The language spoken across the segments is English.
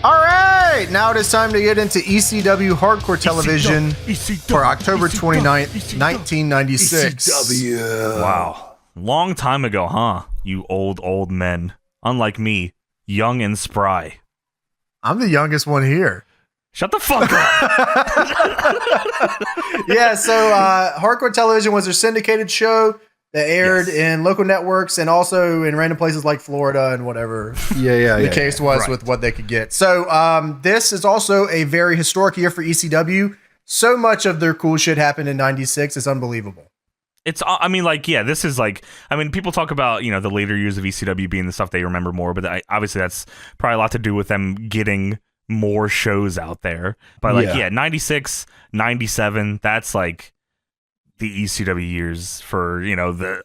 All right, now it is time to get into ECW Hardcore Television for October 29th, 1996. ECW. Wow. Long time ago, huh? You old men. Unlike me, young and spry. I'm the youngest one here. Shut the fuck up. Yeah, so Hardcore Television was their syndicated show that aired in local networks and also in random places like Florida and whatever the case was with what they could get. So this is also a very historic year for ECW. So much of their cool shit happened in 96. It's unbelievable. This is people talk about, the later years of ECW being the stuff they remember more, but obviously that's probably a lot to do with them getting more shows out there. But 96, 97, that's like the ECW years for,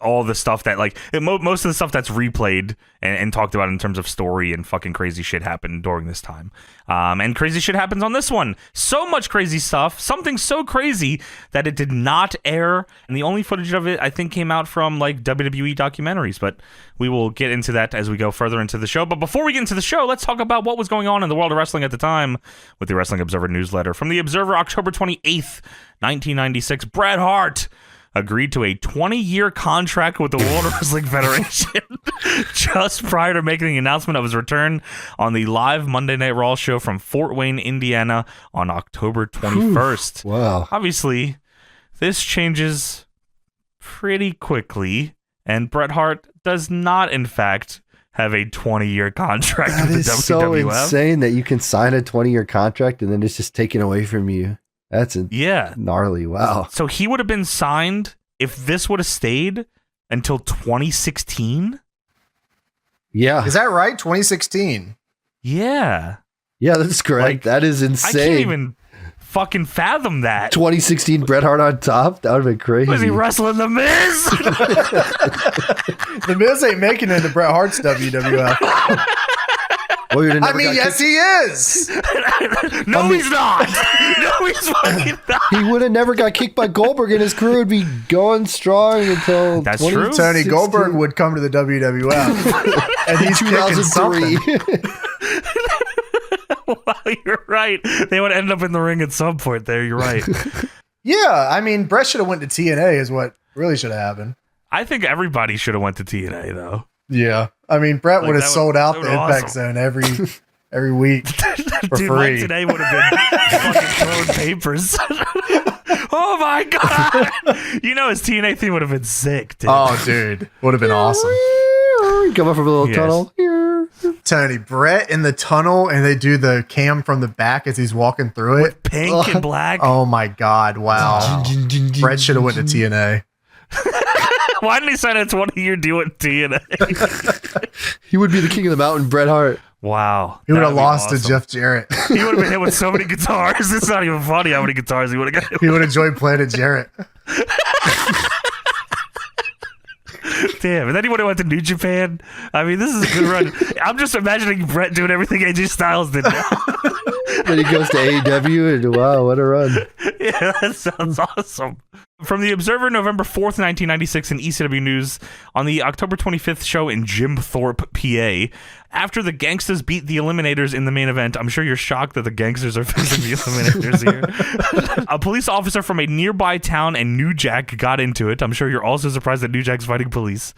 all the stuff that most of the stuff that's replayed and talked about in terms of story and fucking crazy shit happened during this time. And crazy shit happens on this one. So much crazy stuff. Something so crazy that it did not air. And the only footage of it, I think, came out from WWE documentaries. But we will get into that as we go further into the show. But before we get into the show, let's talk about what was going on in the world of wrestling at the time with the Wrestling Observer newsletter. From the Observer, October 28th, 1996, Bret Hart agreed to a 20-year contract with the World Wrestling Federation just prior to making the announcement of his return on the live Monday Night Raw show from Fort Wayne, Indiana on October 21st. Wow. Obviously, this changes pretty quickly, and Bret Hart does not, in fact, have a 20-year contract with the WWF. That is so insane that you can sign a 20-year contract and then it's just taken away from you. That's gnarly. Wow. So he would have been signed if this would have stayed until 2016? Yeah. Is that right? 2016. Yeah. Yeah, that's correct. That is insane. I can't even fucking fathom that. 2016 Bret Hart on top? That would have been crazy. Was he wrestling The Miz? The Miz ain't making it into Bret Hart's WWF. Well, yes, he is. No, he's not. No, he's fucking not. He would have never got kicked by Goldberg, and his career would be going strong until that's true. Tony Goldberg would come to the WWF, and he's kicking something. Wow, you're right. They would end up in the ring at some point. There, you're right. Yeah, Bret should have went to TNA. Is what really should have happened. I think everybody should have went to TNA though. Yeah. Bret would have sold out the Impact Zone every week for dude, free. Mike today would have been fucking throwing papers. Oh my god! His TNA theme would have been sick, dude. Oh, dude. Would have been awesome. Come up from a little tunnel. Tony, Bret in the tunnel, and they do the cam from the back as he's walking through it. With pink and black. Oh my god, wow. Bret should have went to TNA. Why didn't he sign a 20-year deal with TNA? He would be the king of the mountain, Bret Hart. Wow. He would have lost to Jeff Jarrett. He would have been hit with so many guitars. It's not even funny how many guitars he would have got. He would have joined Planet Jarrett. Damn, and then he would have went to New Japan. This is a good run. I'm just imagining Bret doing everything AJ Styles did now. Then he goes to AEW, and wow, what a run. Yeah, that sounds awesome. From the Observer, November 4th, 1996, in ECW News, on the October 25th show in Jim Thorpe, PA, after the Gangsters beat the Eliminators in the main event, I'm sure you're shocked that the Gangsters are facing the Eliminators here. A police officer from a nearby town and New Jack got into it. I'm sure you're also surprised that New Jack's fighting police.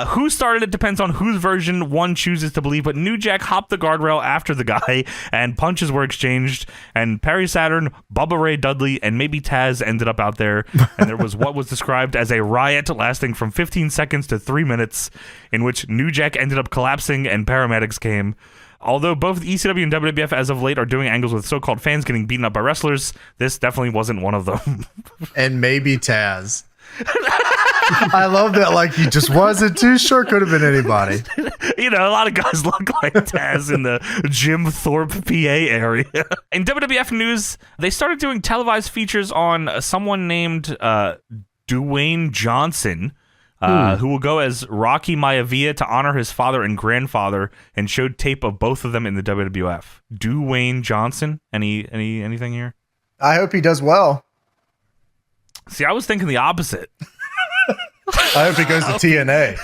Who started it depends on whose version one chooses to believe, but New Jack hopped the guardrail after the guy, and punches were exchanged, and Perry Saturn, Bubba Ray Dudley, and maybe Taz ended up out there, and there was what was described as a riot lasting from 15 seconds to 3 minutes, in which New Jack ended up collapsing and paramedics came. Although both ECW and WWF as of late are doing angles with so-called fans getting beaten up by wrestlers, this definitely wasn't one of them. And maybe Taz. I love that. He just wasn't too sure. Could have been anybody. A lot of guys look like Taz in the Jim Thorpe, PA area. In WWF news, they started doing televised features on someone named Dwayne Johnson, who will go as Rocky Maivia to honor his father and grandfather, and showed tape of both of them in the WWF. Dwayne Johnson. Anything here? I hope he does well. See, I was thinking the opposite. I hope he goes to TNA.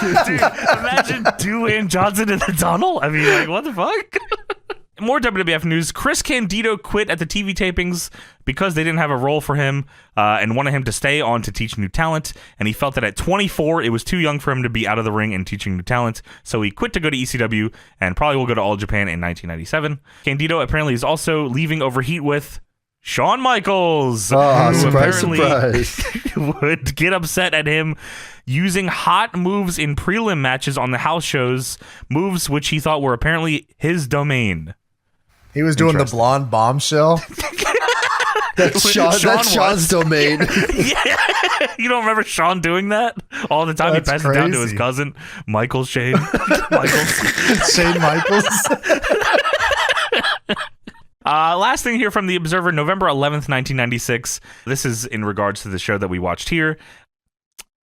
Dude, imagine Dwayne Johnson in the tunnel. I mean, like, what the fuck? More WWF news. Chris Candido quit at the TV tapings because they didn't have a role for him and wanted him to stay on to teach new talent. And he felt that at 24, it was too young for him to be out of the ring and teaching new talent. So he quit to go to ECW and probably will go to All Japan in 1997. Candido apparently is also leaving over heat with Shawn Michaels, who surprise. would get upset at him using hot moves in prelim matches on the house shows, moves which he thought were apparently his domain. He was doing the blonde bombshell. That's Sean's domain. Yeah. You don't remember Sean doing that all the time? He passes it down to his cousin, Michael Shane. Shane Michaels. Last thing here from the Observer, November 11th, 1996. This is in regards to the show that we watched here.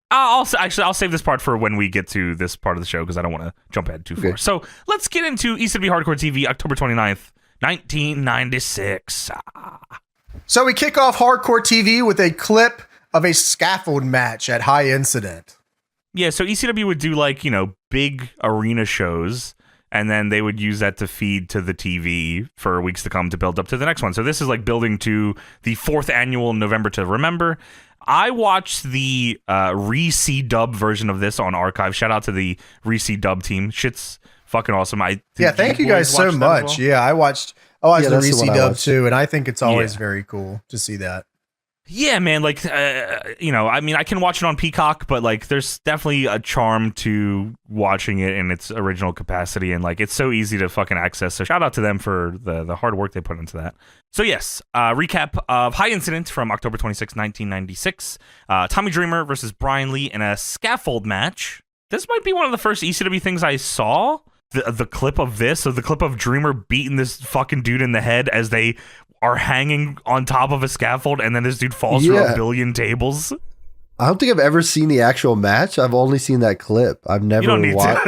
I'll save this part for when we get to this part of the show because I don't want to jump ahead too far. So let's get into ECW Hardcore TV, October 29th, 1996. So we kick off Hardcore TV with a clip of a scaffold match at High Incident. Yeah, so ECW would do big arena shows, and then they would use that to feed to the TV for weeks to come to build up to the next one. So this is like building to the 4th annual November to Remember. I watched the re-C-dub version of this on Archive. Shout out to the re-C-dub team. Shit's fucking awesome. Thank you guys so much. Well? Yeah, I watched the re-C-dub too, and I think it's always very cool to see that. Yeah, man, I can watch it on Peacock, but there's definitely a charm to watching it in its original capacity, and it's so easy to fucking access. So shout out to them for the hard work they put into that. So yes, recap of High Incident from October 26, 1996. Tommy Dreamer versus Brian Lee in a scaffold match. This might be one of the first ECW things I saw. The clip of this, the clip of Dreamer beating this fucking dude in the head as they are hanging on top of a scaffold, and then this dude falls through a billion tables. I don't think I've ever seen the actual match. I've only seen that clip. I've never watched.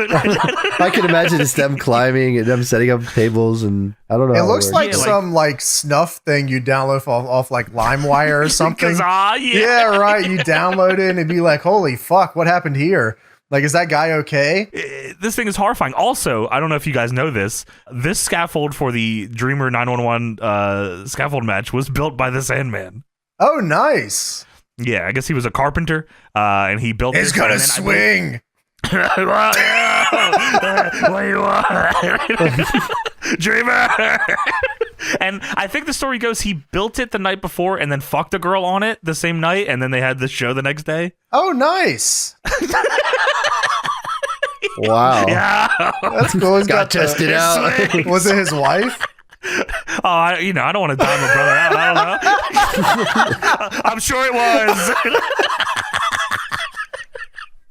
I can imagine it's them climbing and them setting up tables, and I don't know. It looks like some snuff thing you download off LimeWire or something. Yeah, right. You download it and it'd be like, holy fuck, what happened here? Is that guy okay? This thing is horrifying. Also, I don't know if you guys know this. This scaffold for the Dreamer 911 scaffold match was built by the Sandman. Oh, nice. Yeah, I guess he was a carpenter, and he built It's gonna swing. What do you want? Dreamer! And I think the story goes he built it the night before and then fucked a girl on it the same night, and then they had the show the next day. Oh, nice. Wow. Yeah. That's cool. He's got tested out. Was it his wife? Oh, I don't want to die my brother out. I don't know. I'm sure it was.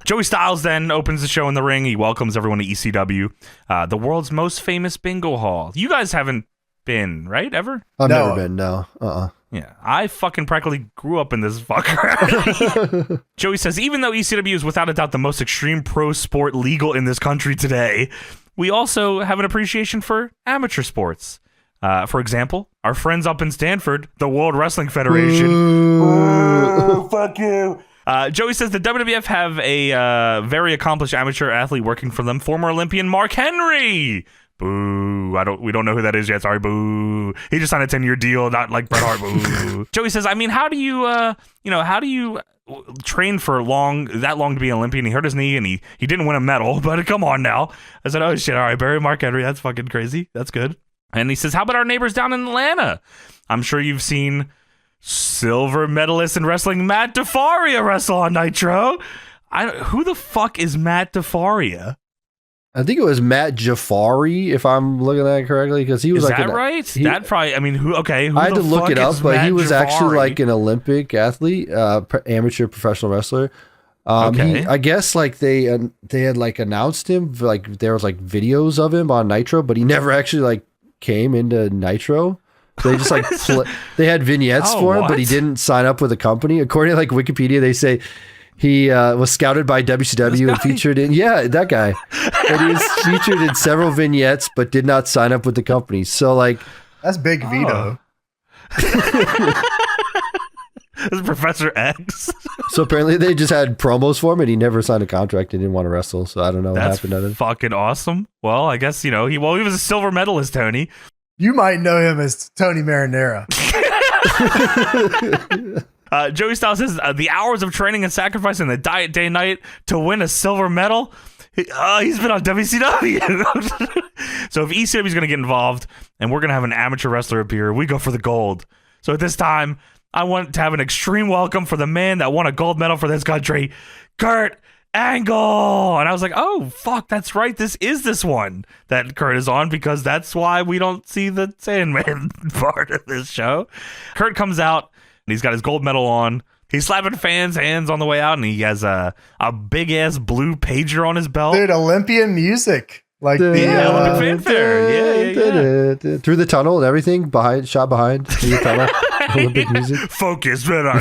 Joey Styles then opens the show in the ring. He welcomes everyone to ECW, the world's most famous bingo hall. You guys haven't been, right? Ever? I've never been, no. Yeah, I fucking practically grew up in this fucker. Joey says, even though ECW is without a doubt the most extreme pro sport legal in this country today, we also have an appreciation for amateur sports. For example, our friends up in Stanford, the World Wrestling Federation. Ooh, fuck you. Joey says the WWF have a very accomplished amateur athlete working for them, former Olympian Mark Henry. Boo. We don't know who that is yet. Sorry, boo. He just signed a 10-year deal, not like Bret Hart. Boo. Joey says, I mean, how do you train for that long to be an Olympian? He hurt his knee and he didn't win a medal, but come on now. I said, oh shit, all right, Barry Mark Henry, that's fucking crazy. That's good. And he says, how about our neighbors down in Atlanta? I'm sure you've seen silver medalist in wrestling Matt DeFaria wrestle on Nitro. Who the fuck is Matt DeFaria? I think it was Matt Jafari, if I'm looking at it correctly, because he was right? That probably. I mean, who? Okay, who I had to look it up, but he was Jafari? Actually like an Olympic athlete, amateur professional wrestler. Okay. I guess they had announced him, there was videos of him on Nitro, but he never actually came into Nitro. So they just they had vignettes for him, but he didn't sign up with a company. According to Wikipedia, they say he was scouted by WCW and featured in that guy. And he was featured in several vignettes, but did not sign up with the company. So that's Big Vito. This is Professor X. So apparently they just had promos for him, and he never signed a contract and didn't want to wrestle. So I don't know what happened to him. Fucking awesome. Well, I guess, he was a silver medalist, Tony. You might know him as Tony Marinara. Joey Styles says the hours of training and sacrifice in the diet day night to win a silver medal. He's been on WCW. So if ECW is going to get involved and we're going to have an amateur wrestler appear, we go for the gold. So at this time, I want to have an extreme welcome for the man that won a gold medal for this country, Kurt Angle. And I was like, oh, fuck, that's right. This one that Kurt is on, because that's why we don't see the Sandman part of this show. Kurt comes out and he's got his gold medal on. He's slapping fans' hands on the way out, and he has a big-ass blue pager on his belt. Dude, Olympian music. Like Olympic fanfare. Yeah. Through the tunnel and everything, shot behind through the tunnel. Olympic music. Focus, man.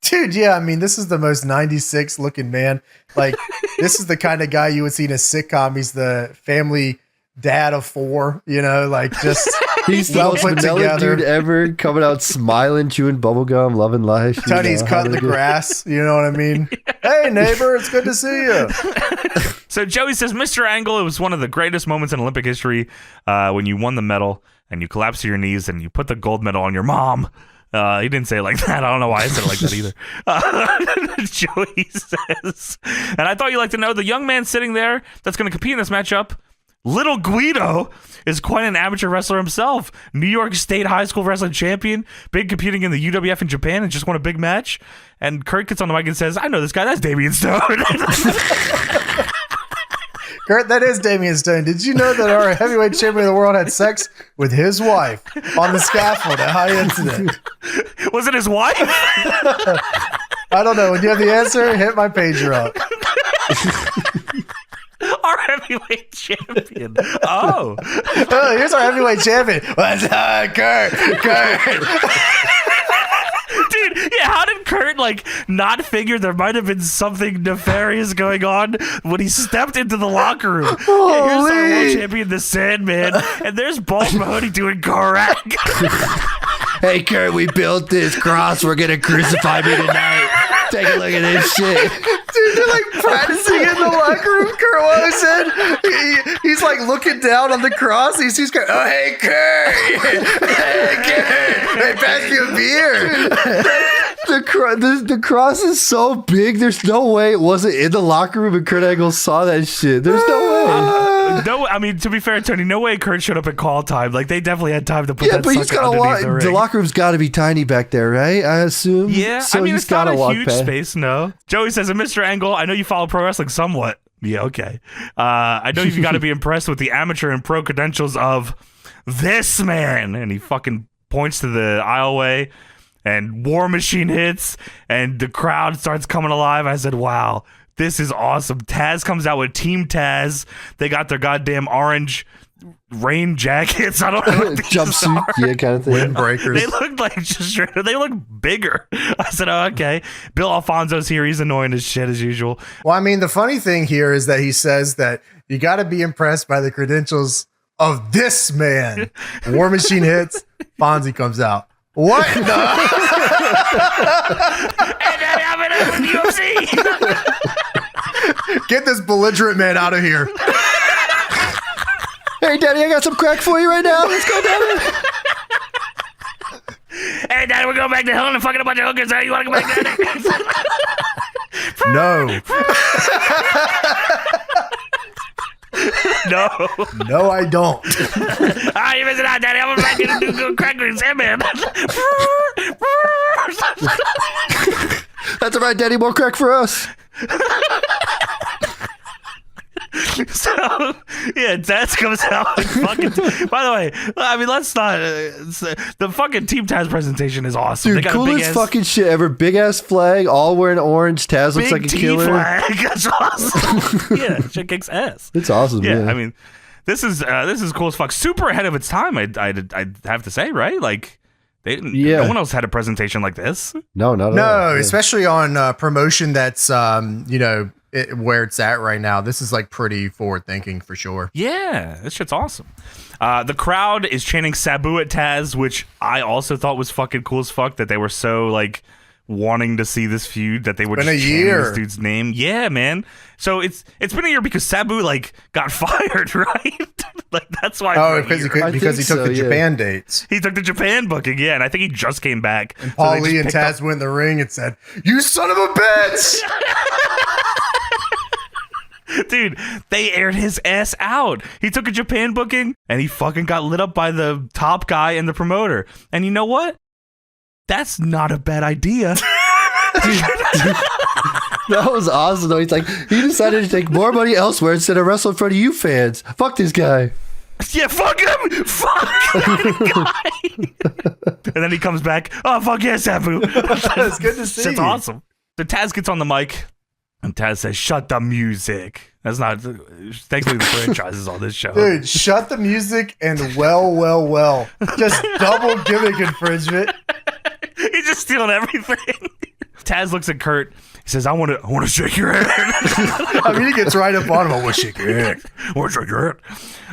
Dude, yeah, I mean, this is the most 96 looking man. Like, this is the kind of guy you would see in a sitcom. He's the family dad of 4, like just he's the most vanilla dude ever, coming out smiling, chewing bubblegum, loving life. Tony's cutting the grass, you know what I mean? Hey, neighbor, it's good to see you. So Joey says, Mr. Angle, it was one of the greatest moments in Olympic history when you won the medal and you collapsed to your knees and you put the gold medal on your mom. He didn't say it like that. I don't know why I said it like that either. Joey says, and I thought you'd like to know, the young man sitting there that's going to compete in this matchup, Little Guido, is quite an amateur wrestler himself. New York State high school wrestling champion, been competing in the UWF in Japan and just won a big match. And Kurt gets on the mic and says, I know this guy, that's Damian Stone. Kurt, that is Damian Stone. Did you know that our heavyweight champion of the world had sex with his wife on the scaffold at High Incident? Was it his wife? I don't know. When you have the answer, hit my pager up. Our heavyweight champion. Oh, here's our heavyweight champion. What's up, Kurt? Dude, yeah, how did Kurt not figure there might have been something nefarious going on when he stepped into the locker room? Here's our world champion, the Sandman, and there's Bolt Mahoney doing Gorak. Hey, Kurt, we built this cross. We're gonna crucify me tonight. Take a look at this shit. Dude, they're practicing in the locker room. Kurt Watson, he's looking down on the cross. He sees Kurt. Oh, hey, Kurt. Hey, Kurt. Hey, pass me a beer. The cross is so big. There's no way it wasn't in the locker room and Kurt Angle saw that shit. There's no way. No, I mean, to be fair, Tony, no way Kurt showed up at call time. They definitely had time to put that but he's got to walk. The locker room's got to be tiny back there, right? I assume. Yeah, so I mean, he's it's not a huge past. space, no. Joey says, Mr. Angle, I know you follow pro wrestling somewhat. Yeah, okay. I know you've got to be impressed with the amateur and pro credentials of this man. And he fucking points to the aisleway, and War Machine hits, and the crowd starts coming alive. I said, wow, this is awesome. Taz comes out with Team Taz. They got their goddamn orange rain jackets. I don't know what jumpsuit, yeah, kind of thing. Windbreakers. They look they look bigger. I said, oh, okay. Bill Alfonso's here. He's annoying as shit as usual. Well, I mean, the funny thing here is that he says that you got to be impressed by the credentials of this man. War Machine hits. Fonzie comes out. What the? And then I'm in the UFC. Get this belligerent man out of here. Hey, Daddy, I got some crack for you right now. Let's go, Daddy. Hey, Daddy, we're going back to hell and fucking a bunch of hookers. How you want to go back there? No. No, I don't. You're missing out, Daddy. I'm back to do crack with Sandman. That's all right, Daddy. More crack for us. So, yeah, Taz comes out and fucking. By the way, I mean, let's not. The fucking Team Taz presentation is awesome. Dude, coolest fucking shit ever. Big ass flag, all wearing orange. Taz looks like a killer. Flag. That's awesome. Yeah, shit kicks ass. It's awesome. Yeah, man. I mean, this is cool as fuck. Super ahead of its time. I'd have to say, right? No one else had a presentation like this. No, especially on promotion that's where it's at right now. This is like pretty forward thinking for sure. Yeah, this shit's awesome. The crowd is chanting Sabu at Taz, which I also thought was fucking cool as fuck, that they were so like wanting to see this feud that they would just chant this dude's name. Yeah, man. So it's been a year because Sabu like got fired, right? Like that's why. Oh, because he took the Japan dates. He took the Japan booking, yeah, and I think he just came back. And Paul Lee and Taz went in the ring and said, "You son of a bitch!" Dude, they aired his ass out. He took a Japan booking and he fucking got lit up by the top guy and the promoter. And you know what? That's not a bad idea. That was awesome, though. He's like, he decided to take more money elsewhere instead of wrestle in front of you fans. Fuck this guy. Yeah, fuck him. Fuck the guy. And then he comes back. Oh, fuck yeah, Sabu. It's good to see. That's awesome. So Taz gets on the mic. And Taz says, "Shut the music." That's not. Thankfully, the franchise is on this show. Dude, shut the music and well. Just double gimmick infringement. He's just stealing everything. Taz looks at Kurt. He says, I want to shake your hand. I mean, he gets right up on him. I want to shake your hand. I want to shake your hand.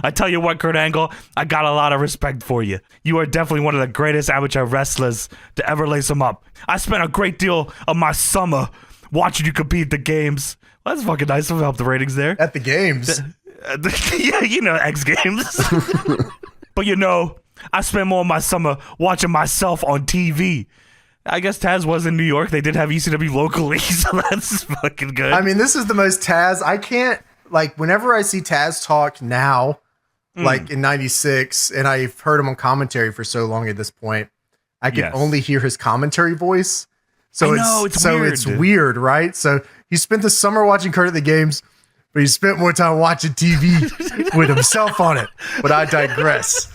I tell you what, Kurt Angle, I got a lot of respect for you. You are definitely one of the greatest amateur wrestlers to ever lace them up. I spent a great deal of my summer watching you compete at the games. Well, that's fucking nice to help the ratings there. At the games? Yeah, you know, X Games. But you know, I spent more of my summer watching myself on TV. I guess Taz was in New York. They did have ECW locally, so that's fucking good. I mean, this is the most Taz. I can't, like, whenever I see Taz talk now, like in 96, and I've heard him on commentary for so long at this point, I can only hear his commentary voice. So it's weird, right? So he spent the summer watching Kurt at the games, but he spent more time watching TV with himself on it. But I digress.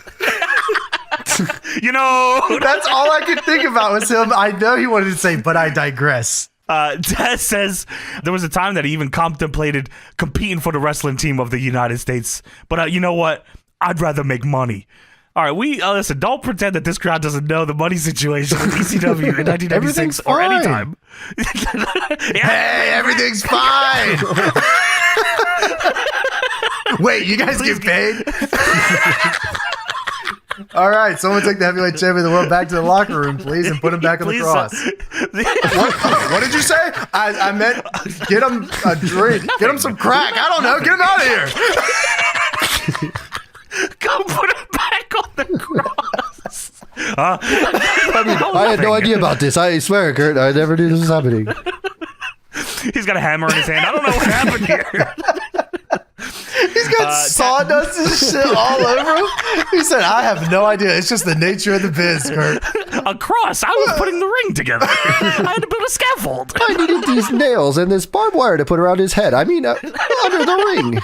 You know, that's all I could think about was him. I know he wanted to say, but I digress. Taz says there was a time that he even contemplated competing for the wrestling team of the United States. But you know what? I'd rather make money. All right, listen, don't pretend that this crowd doesn't know the money situation with ECW in 1996 or anytime. Hey, everything's fine. Wait, you guys get paid? All right, someone take the heavyweight champion of the world back to the locker room, please, and put him back on the cross. What did you say? I meant get him a drink. Get him some crack. I don't know. Get him out of here. Go put him back on the cross. I had no idea about this. I swear, Kurt, I never knew this was happening. He's got a hammer in his hand. I don't know what happened here. He's got sawdust and shit all over him. He said, I have no idea. It's just the nature of the biz, Kurt. A cross. I was putting the ring together. I had to build a scaffold. I needed these nails and this barbed wire to put around his head. I mean, under the ring.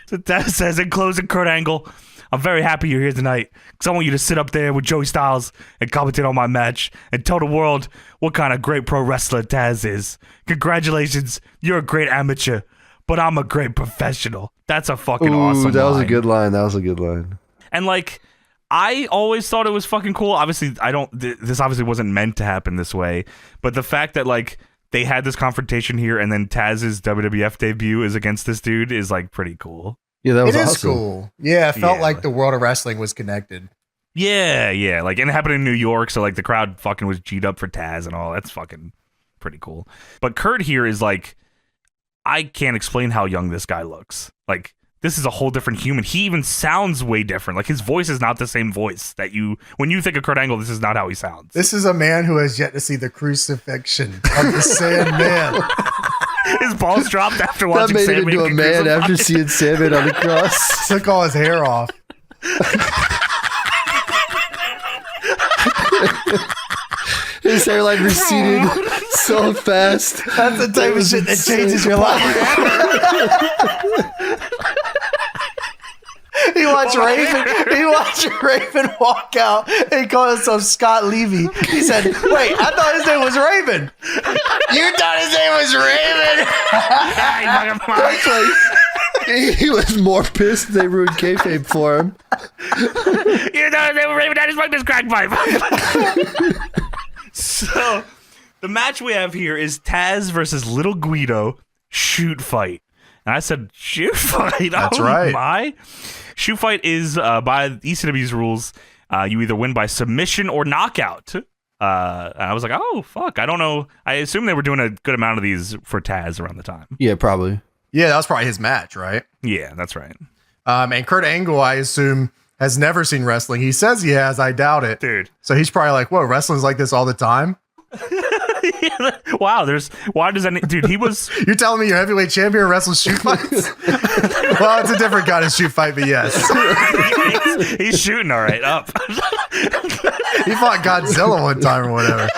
So that says in closing, Kurt Angle, I'm very happy you're here tonight because I want you to sit up there with Joey Styles and commentate on my match and tell the world what kind of great pro wrestler Taz is. Congratulations. You're a great amateur, but I'm a great professional. That's a fucking awesome that was line. a good line. That was a good line. And like, I always thought it was fucking cool. Obviously, this obviously wasn't meant to happen this way, but the fact that like they had this confrontation here and then Taz's WWF debut is against this dude is like pretty cool. Yeah, that was awesome. It is cool. Yeah, it felt like the world of wrestling was connected. Yeah. Like, and it happened in New York, so like the crowd fucking was G'd up for Taz and all. That's fucking pretty cool. But Kurt here is like, I can't explain how young this guy looks. Like, this is a whole different human. He even sounds way different. Like, his voice is not the same voice that when you think of Kurt Angle, this is not how he sounds. This is a man who has yet to see the crucifixion of the Sandman. His balls dropped after watching Sandman. Sandman. That made him into a man after seeing Sandman on the cross. Took all his hair off. His hairline receded so fast. That's the type of shit that changes your life. He watched Raven walk out and he called himself Scott Levy. He said, wait, I thought his name was Raven. You thought his name was Raven? He was more pissed they ruined kayfabe for him. You thought his name was Raven? I just smoked this crack pipe. So, the match we have here is Taz versus Little Guido shoot fight. And I said, shoot fight? That's right. My shoot fight is, by ECW's rules, you either win by submission or knockout. And I was like, oh, fuck. I don't know. I assume they were doing a good amount of these for Taz around the time. Yeah, probably. Yeah, that was probably his match, right? Yeah, that's right. And Kurt Angle, I assume, has never seen wrestling. He says he has. I doubt it. Dude. So he's probably like, whoa, wrestling's like this all the time? Wow, why does any dude, he was You're telling me your heavyweight champion wrestles shoot fights? Well, it's a different kind of shoot fight, but yes. he's shooting all right up. He fought Godzilla one time or whatever.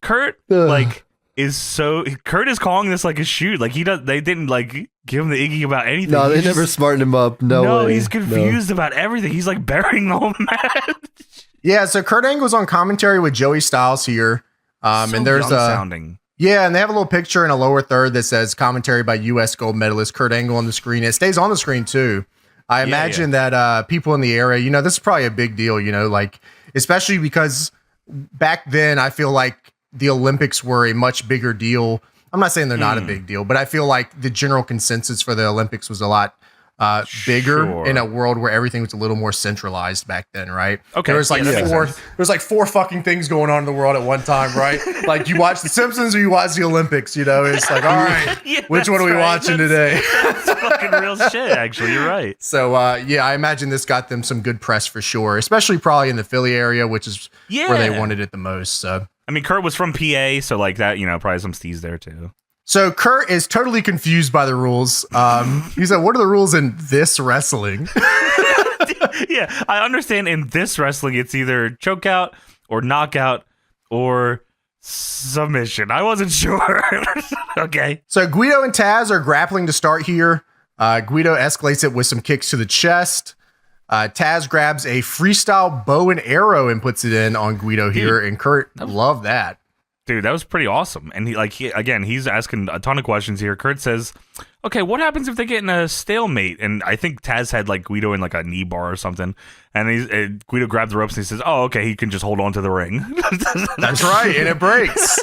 Kurt Kurt is calling this like a shoot. Like they didn't like give him the Iggy about anything. No, they never smartened him up. No way. He's confused about everything. He's like burying the whole match. Yeah, so Kurt Angle's on commentary with Joey Styles here. And there's sounding. Yeah, and they have a little picture in a lower third that says commentary by U.S. gold medalist Kurt Angle on the screen. It stays on the screen too. I imagine that people in the area, this is probably a big deal, like especially because back then I feel like the Olympics were a much bigger deal. I'm not saying they're not a big deal, but I feel like the general consensus for the Olympics was a lot bigger in a world where everything was a little more centralized back then, right? Okay. There was like four fucking things going on in the world at one time, right? Like you watch The Simpsons or you watch the Olympics, It's like, all right, which one are we watching today? That's fucking real shit, actually. You're right. So, I imagine this got them some good press for sure, especially probably in the Philly area, which is where they wanted it the most. So, I mean, Kurt was from PA, so like that, probably some steez there too. So Kurt is totally confused by the rules. He said, what are the rules in this wrestling? Yeah, I understand in this wrestling, it's either chokeout or knockout or submission. I wasn't sure. Okay. So Guido and Taz are grappling to start here. Guido escalates it with some kicks to the chest. Taz grabs a freestyle bow and arrow and puts it in on Guido here. And Kurt loved that. Dude, that was pretty awesome. And he's asking a ton of questions here. Kurt says, okay, what happens if they get in a stalemate? And I think Taz had like Guido in like a knee bar or something. And Guido grabbed the ropes and he says, oh, okay, he can just hold on to the ring. That's right. And it breaks.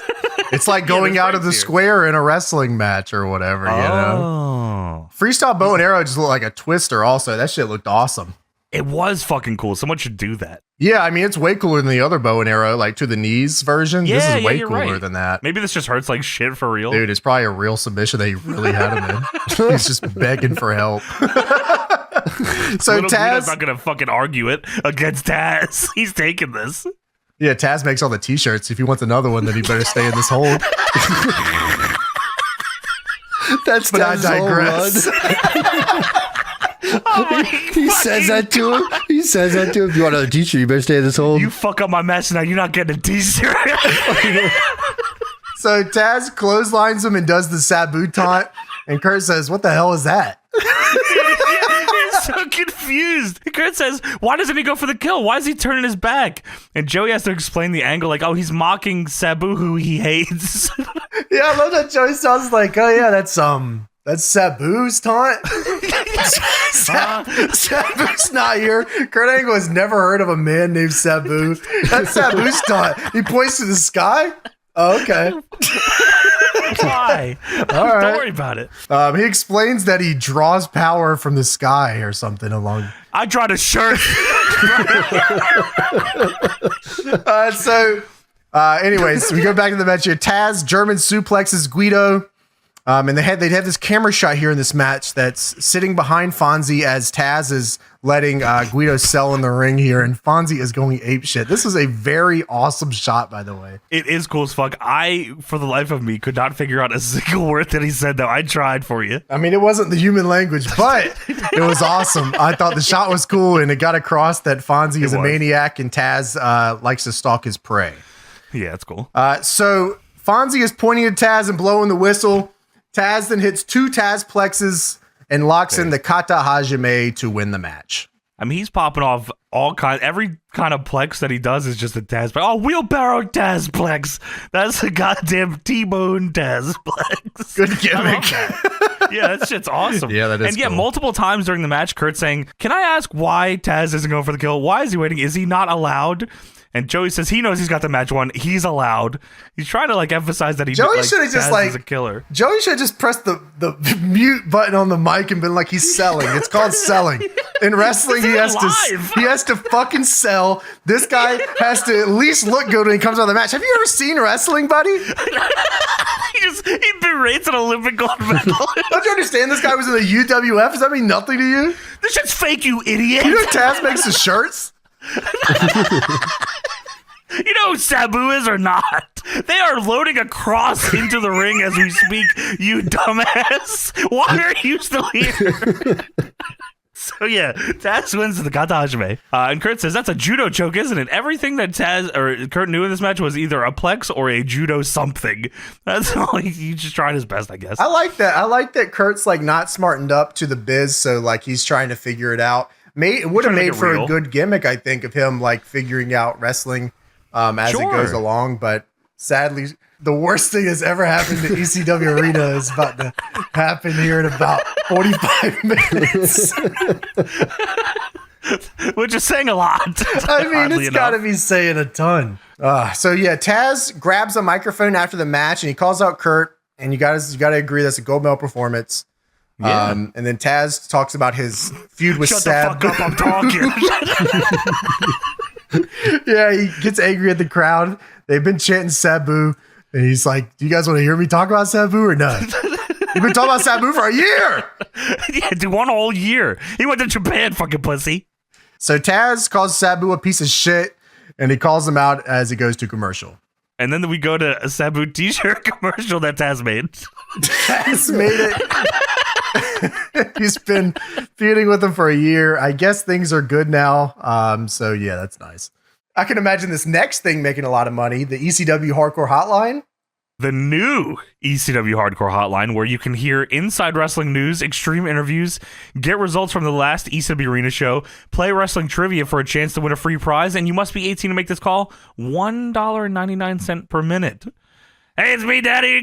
It's like going out of the square in a wrestling match or whatever, Freestyle bow and arrow just looked like a twister also. That shit looked awesome. It was fucking cool. Someone should do that. Yeah, I mean, it's way cooler than the other bow and arrow, like to the knees version. This is way cooler than that. Maybe this just hurts like shit for real. Dude, it's probably a real submission that he really had him in. He's just begging for help. So Little Taz... Guido's not going to fucking argue it against Taz. He's taking this. Yeah, Taz makes all the t-shirts. If he wants another one, then he better stay in this hold. That's but I digress. He says that to him. He says that to him. If you want another t-shirt, you better stay in this hole. You fuck up my match now. You're not getting a t-shirt. So Taz clotheslines him and does the Sabu taunt. And Kurt says, what the hell is that? He's so confused. Kurt says, why doesn't he go for the kill? Why is he turning his back? And Joey has to explain the angle like, oh, he's mocking Sabu, who he hates. Yeah, I love that Joey sounds like, oh yeah, that's Sabu's taunt. Sabu's not here. Kurt Angle has never heard of a man named Sabu. That's Sabu's taunt. He points to the sky. Oh, okay. Why? All right. Don't worry about it. He explains that he draws power from the sky or something along. I draw the shirt. Anyways, we go back to the match here. Taz German suplexes Guido. And they'd have this camera shot here in this match that's sitting behind Fonzie as Taz is letting Guido sell in the ring here, and Fonzie is going apeshit. This is a very awesome shot, by the way. It is cool as fuck. I, for the life of me, could not figure out a single word that he said, though. I tried for you. I mean, it wasn't the human language, but it was awesome. I thought the shot was cool, and it got across that Fonzie is a maniac, and Taz likes to stalk his prey. Yeah, that's cool. So Fonzie is pointing at Taz and blowing the whistle. Taz then hits 2 Taz plexes and locks in the Kata Hajime to win the match. I mean, he's popping off every kind of plex that he does is just a Taz plex. Oh, wheelbarrow Taz plex. That's a goddamn T-bone Taz plex. Good gimmick. Yeah, that shit's awesome. Yeah, that is cool. Multiple times during the match, Kurt's saying, can I ask why Taz isn't going for the kill? Why is he waiting? Is he not allowed? And Joey says he knows he's got the match won. He's allowed. He's trying to like emphasize that Joey should have just like a killer. Joey should have just pressed the mute button on the mic and been like, he's selling. It's called selling. In wrestling, he has to fucking sell. This guy has to at least look good when he comes on the match. Have you ever seen wrestling, buddy? He berates an Olympic gold medal. Don't you understand? This guy was in the UWF. Does that mean nothing to you? This shit's fake, you idiot. You know Taz makes the shirts? You know who Sabu is or not? They are loading a cross into the ring as we speak, you dumbass. Why are you still here? So yeah, Taz wins the kata hajime. And Kurt says, that's a judo choke, isn't it? Everything that Taz or Kurt knew in this match was either a plex or a judo something. That's all. He just tried his best, I guess. I like that. I like that Kurt's like not smartened up to the biz, so like he's trying to figure it out. It would have made for a good gimmick, I think, of him like figuring out wrestling as it goes along. But sadly, the worst thing that's ever happened to ECW Arena is about to happen here in about 45 minutes. Which is saying a lot. I mean, it's got to be saying a ton. So yeah, Taz grabs a microphone after the match and he calls out Kurt. And you got to agree that's a gold medal performance. Yeah. And then Taz talks about his feud with Sab. Shut the fuck up, I'm talking. Yeah, he gets angry at the crowd. They've been chanting Sabu. And he's like, do you guys want to hear me talk about Sabu or not? You've been talking about Sabu for a year. Yeah, dude, 1 whole year. He went to Japan, fucking pussy. So Taz calls Sabu a piece of shit, and he calls him out as he goes to commercial. And then we go to a Sabu t-shirt commercial that Taz made. Taz made it. He's been feuding with him for a year. I guess things are good now. So yeah, that's nice. I can imagine this next thing making a lot of money, the ECW Hardcore Hotline. The new ECW Hardcore Hotline, where you can hear inside wrestling news, extreme interviews, get results from the last ECW Arena show, play wrestling trivia for a chance to win a free prize, and you must be 18 to make this call. $1.99 per minute. Hey, it's me, Daddy.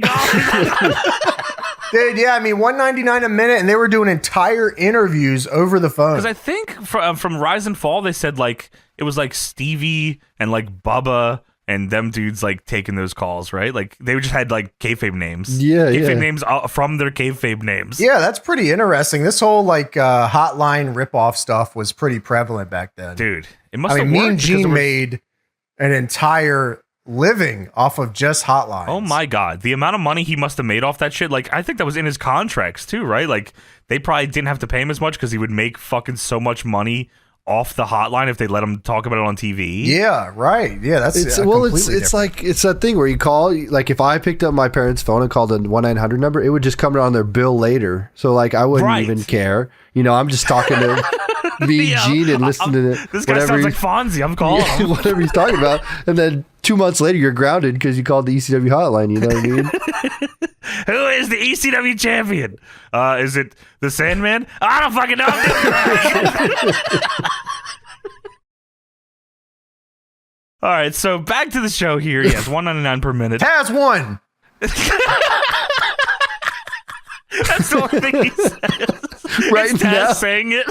Dude, yeah, I mean, $1.99 a minute, and they were doing entire interviews over the phone. Because I think from Rise and Fall, they said like it was like Stevie and like Bubba and them dudes like taking those calls, right? Like they just had like kayfabe names. Yeah, kayfabe names from their kayfabe names. Yeah, that's pretty interesting. This whole like hotline ripoff stuff was pretty prevalent back then. Dude, it must have worked. Mean Gene made an entire living off of just hotlines. Oh my god, the amount of money he must have made off that shit. Like I think that was in his contracts too, right? Like they probably didn't have to pay him as much because he would make fucking so much money off the hotline if they let him talk about it on TV. Yeah, right. Yeah, that's it's like it's that thing where you call, like if I picked up my parents' phone and called a 1-900 number, it would just come on their bill later. So like I wouldn't even care. You know, I'm just talking to me, Gene, and listening to it. This guy sounds like Fonzie. I'm calling him. Whatever he's talking about, and then 2 months later you're grounded because you called the ECW hotline. You know what I mean? Who is the ECW champion? Is it the Sandman? I don't fucking know. All right, so back to the show here. Yes, $1.99 per minute. Taz won. That's the only thing he says. Right Taz now, saying it.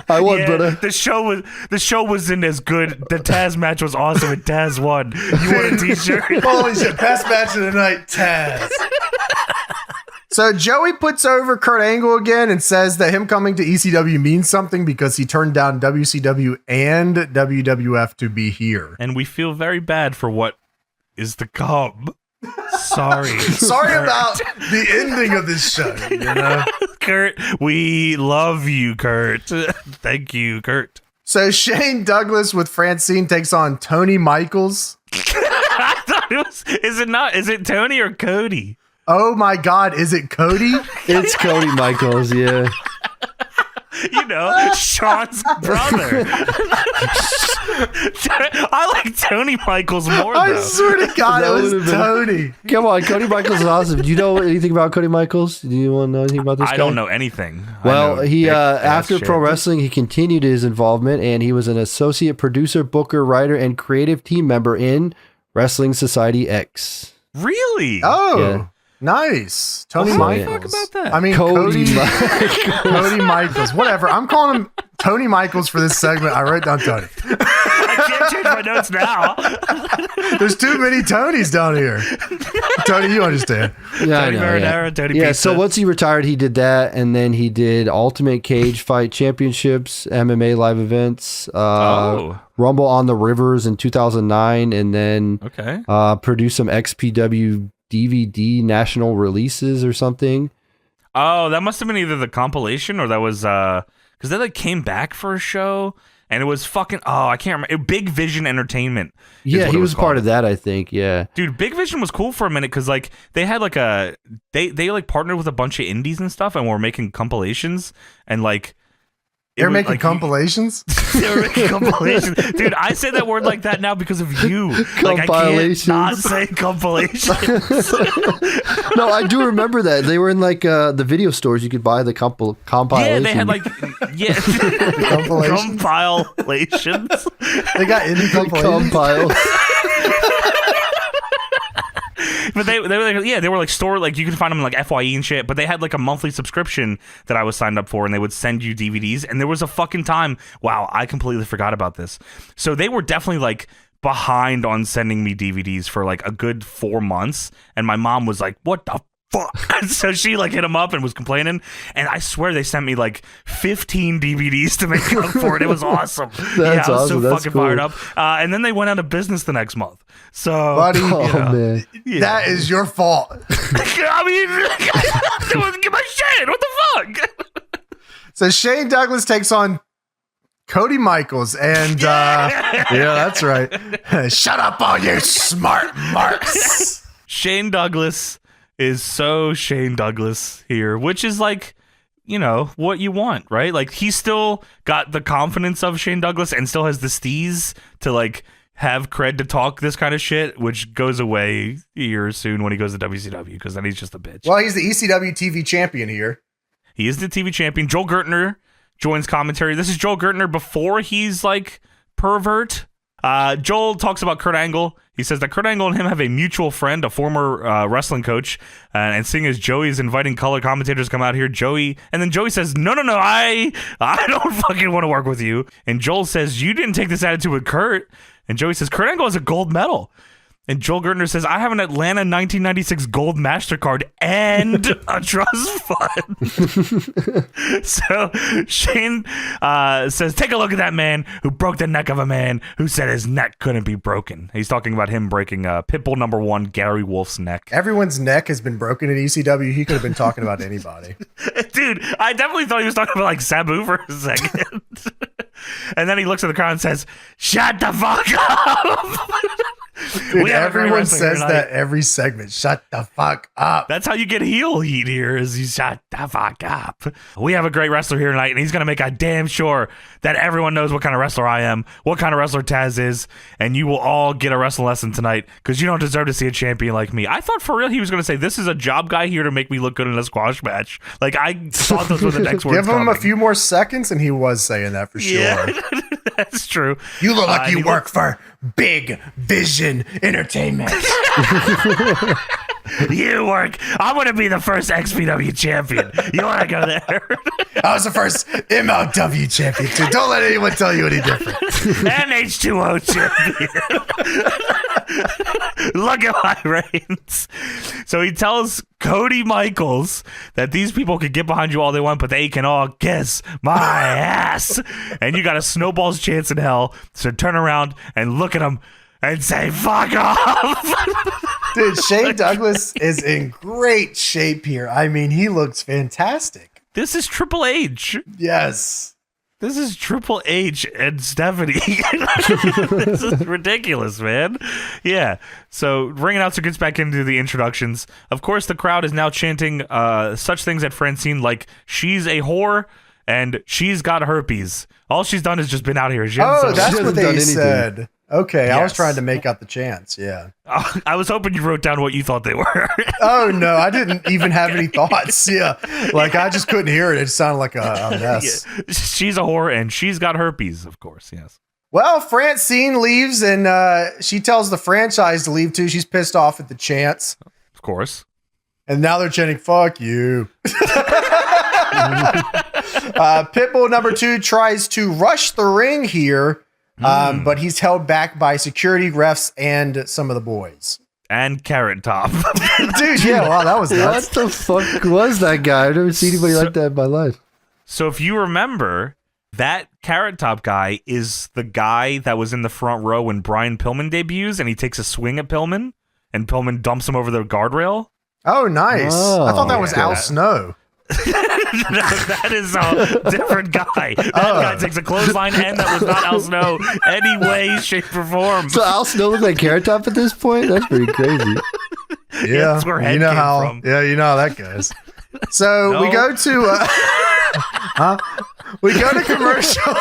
I won, brother. The show wasn't as good. The Taz match was awesome, and Taz won. You want a t-shirt? Holy shit! Best match of the night, Taz. So Joey puts over Kurt Angle again and says that him coming to ECW means something because he turned down WCW and WWF to be here. And we feel very bad for what is to come. Sorry. Sorry about the ending of this show, you know? Kurt, we love you, Kurt. Thank you, Kurt. So Shane Douglas with Francine takes on Tony Michaels. I thought it was, is it Tony or Cody? Oh my God, is it Cody? It's Cody Michaels, yeah. You know, Sean's brother. I like Tony Michaels more, though. I swear to God, it was Tony. Come on, Cody Michaels is awesome. Do you know anything about Cody Michaels? Do you want to know anything about this guy? I don't know anything. Well, he after pro wrestling, he continued his involvement, and he was an associate producer, booker, writer, and creative team member in Wrestling Society X. Really? Oh. Yeah. Nice. Tony Michaels. Talk about that. I mean, Cody Michaels. Whatever. I'm calling him Tony Michaels for this segment. I wrote down Tony. I can't change my notes now. There's too many Tonys down here. Tony, you understand. Yeah, Tony Marinara, Tony Yeah, Pizza. so once he retired, he did that, and then he did Ultimate Cage Fight Championships, MMA live events, Rumble on the Rivers in 2009, and then produced some XPW DVD national releases or something. Oh, that must have been either the compilation or that was because they like came back for a show and it was fucking I can't remember. Big Vision Entertainment. Yeah, he was part of that, I think. Yeah, dude, Big Vision was cool for a minute because like they had like they like partnered with a bunch of indies and stuff and were making compilations and like. They're making compilations? They were making compilations. Dude, I say that word like that now because of you. Like, I can't not say compilations. No, I do remember that. They were in like the video stores. You could buy the compilation. Yeah, they had like, the compilations. They got indie compilations. But they were like, they were like store, like you can find them in like FYE and shit, but they had like a monthly subscription that I was signed up for and they would send you DVDs. And there was a fucking time, wow, I completely forgot about this. So they were definitely like behind on sending me DVDs for like a good 4 months. And my mom was like, what the fuck? So she like hit him up and was complaining. And I swear they sent me like 15 DVDs to make up for it. It was awesome. I was awesome. so fucking fired up. And then they went out of business the next month. So, buddy, man. That is your fault. I mean, give my shit. What the fuck? So Shane Douglas takes on Cody Michaels, and yeah, that's right. Shut up, all you smart marks. Shane Douglas is so Shane Douglas here, which is like, you know, what you want, right? Like he's still got the confidence of Shane Douglas and still has the steez to like have cred to talk this kind of shit, which goes away here soon when he goes to WCW because then he's just a bitch. Well, he's the ECW TV champion here. He is the TV champion. Joel Girtner joins commentary. This is Joel Girtner before he's like pervert. Joel talks about Kurt Angle. He says that Kurt Angle and him have a mutual friend, a former wrestling coach, and seeing as Joey is inviting color commentators to come out here, Joey says, no, I don't fucking want to work with you. And Joel says, you didn't take this attitude with Kurt. And Joey says, Kurt Angle has a gold medal. And Joel Girtner says, I have an Atlanta 1996 gold MasterCard and a trust fund. So Shane says, take a look at that man who broke the neck of a man who said his neck couldn't be broken. He's talking about him breaking Pitbull #1 Gary Wolf's neck. Everyone's neck has been broken at ECW. He could have been talking about anybody. Dude, I definitely thought he was talking about like Sabu for a second. And then he looks at the crowd and says, shut the fuck up. Dude, everyone says that every segment. Shut the fuck up. That's how you get heel heat here, is you shut the fuck up. We have a great wrestler here tonight, and he's going to make a damn sure that everyone knows what kind of wrestler I am, what kind of wrestler Taz is, and you will all get a wrestling lesson tonight because you don't deserve to see a champion like me. I thought for real he was going to say, this is a job guy here to make me look good in a squash match. Like, I thought those were the next words. Give him a few more seconds, and he was saying that for sure. Yeah, that's true. You look like you work for Big Vision Entertainment. You work. I want to be the first XPW champion. You want to go there? I was the first MLW champion too. Don't let anyone tell you any different. And H2O champion. Look at my reigns. So he tells Cody Michaels that these people can get behind you all they want, but they can all kiss my ass. And you got a snowball's chance in hell. So turn around and look at him and say, fuck off. Dude, Shane Douglas is in great shape here. I mean, he looks fantastic. This is Triple H. Yes. This is Triple H and Stephanie. This is ridiculous, man. Yeah. So ring announcer gets back into the introductions. Of course, the crowd is now chanting such things at Francine like she's a whore and she's got herpes. All she's done is just been out here. That's what they said. Okay, yes. I was trying to make out the chants, yeah. I was hoping you wrote down what you thought they were. Oh, no, I didn't even have any thoughts, yeah. Like, I just couldn't hear it. It sounded like a mess. Yeah. She's a whore, and she's got herpes, of course, yes. Well, Francine leaves, and she tells the franchise to leave, too. She's pissed off at the chants. Of course. And now they're chanting, fuck you. Pitbull number 2 tries to rush the ring here, but he's held back by security, refs, and some of the boys. And Carrot Top. Dude, yeah, wow, that was nuts. What the fuck was that guy? I've never seen anybody like that in my life. So if you remember, that Carrot Top guy is the guy that was in the front row when Brian Pillman debuts, and he takes a swing at Pillman, and Pillman dumps him over the guardrail. Oh, nice. I thought that was Al Snow. That is a different guy. That guy takes a clothesline, and that was not Al Snow any way, shape, or form. So Al Snow looked like Carrot Top at this point? That's pretty crazy. Yeah, that's where Head you know came how. from. Yeah, you know how that goes. So we go to we go to commercial,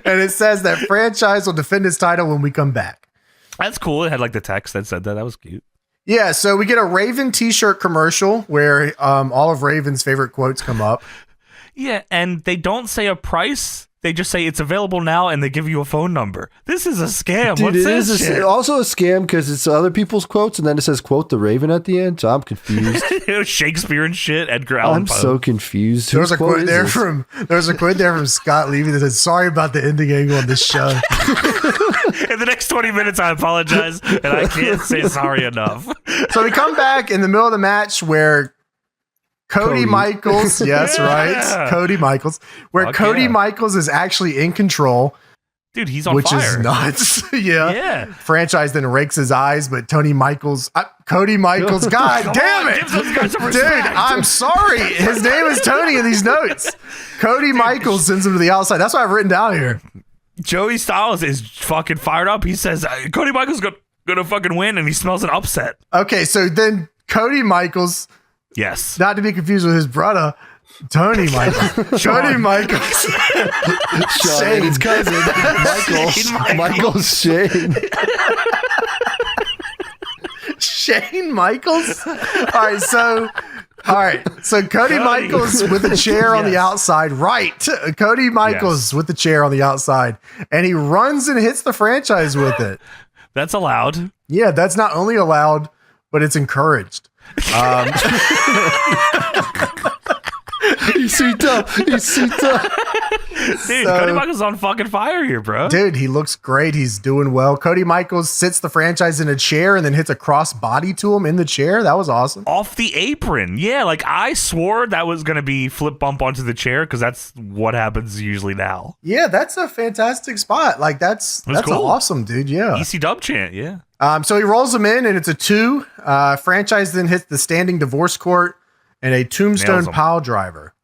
and it says that franchise will defend its title when we come back. That's cool. It had like the text that said that. That was cute. Yeah, so we get a Raven t-shirt commercial where all of Raven's favorite quotes come up. Yeah, and they don't say a price. They just say it's available now, and they give you a phone number. This is a scam. Dude, What's this shit? Also a scam because it's other people's quotes, and then it says quote the Raven at the end. So I'm confused. Shakespeare and shit. Edgar Allan Poe. I'm so confused. There was a quote there from Scott Levy that said, "Sorry about the ending angle on this show." In the next 20 minutes, I apologize, and I can't say sorry enough. So we come back in the middle of the match where Cody Michaels, yes, right, Cody Michaels, where Fuck Cody yeah. Michaels is actually in control. Dude, he's on which fire. Is nuts. Yeah. Franchise then rakes his eyes, but Cody Michaels, God damn it. Give those guys some Dude, respect. I'm sorry. His name is Tony in these notes. Cody Michaels sends him to the outside. That's what I've written down here. Joey Styles is fucking fired up. He says, Cody Michaels gonna fucking win, and he smells an upset. Okay, so then Cody Michaels, Yes. not to be confused with his brother, Tony Michaels. Tony Michaels. Shane's cousin. Michael's Shane. Shane Michaels? All right, so Cody Michaels with a chair on the outside. Right. Cody Michaels with the chair on the outside. And he runs and hits the franchise with it. That's allowed. Yeah, that's not only allowed, but it's encouraged. He's sweet up. Dude, Cody Michaels is on fucking fire here, bro. Dude, he looks great. He's doing well. Cody Michaels sits the franchise in a chair and then hits a cross body to him in the chair. That was awesome. Off the apron. Yeah, like I swore that was going to be flip bump onto the chair because that's what happens usually now. Yeah, that's a fantastic spot. Like that's cool. awesome, dude. Yeah. ECW chant, yeah. So he rolls him in and it's a 2. Franchise then hits the standing divorce court and a tombstone pile driver.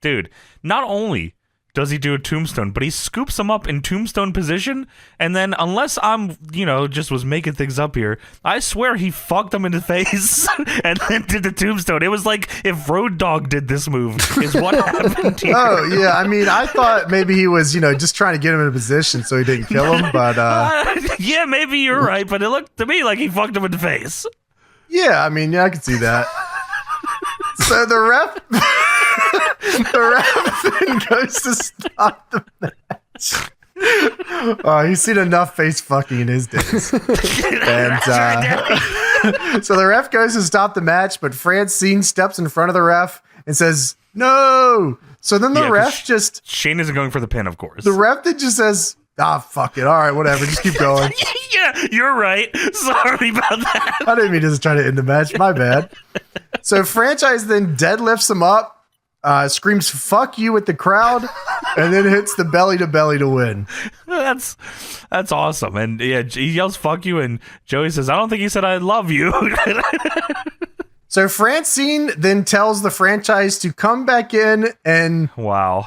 Dude, not only does he do a tombstone, but he scoops him up in tombstone position, and then unless I'm, just was making things up here, I swear he fucked him in the face and then did the tombstone. It was like if Road Dogg did this move, is what happened here. Oh, yeah. I mean, I thought maybe he was, just trying to get him in a position so he didn't kill him, but... yeah, maybe you're right, but it looked to me like he fucked him in the face. Yeah, I mean, I can see that. So the ref then goes to stop the match. He's seen enough face fucking in his days. And so the ref goes to stop the match, but Francine steps in front of the ref and says, "No." So then the ref just... Shane isn't going for the pin, of course. The ref then just says, fuck it. All right, whatever. Just keep going. Yeah, you're right. Sorry about that. I didn't mean to try to end the match. My bad. So franchise then deadlifts him up, screams "fuck you" at the crowd, and then hits the belly to belly to win. That's awesome. And yeah, he yells "fuck you," and Joey says, "I don't think he said I love you." So Francine then tells the franchise to come back in and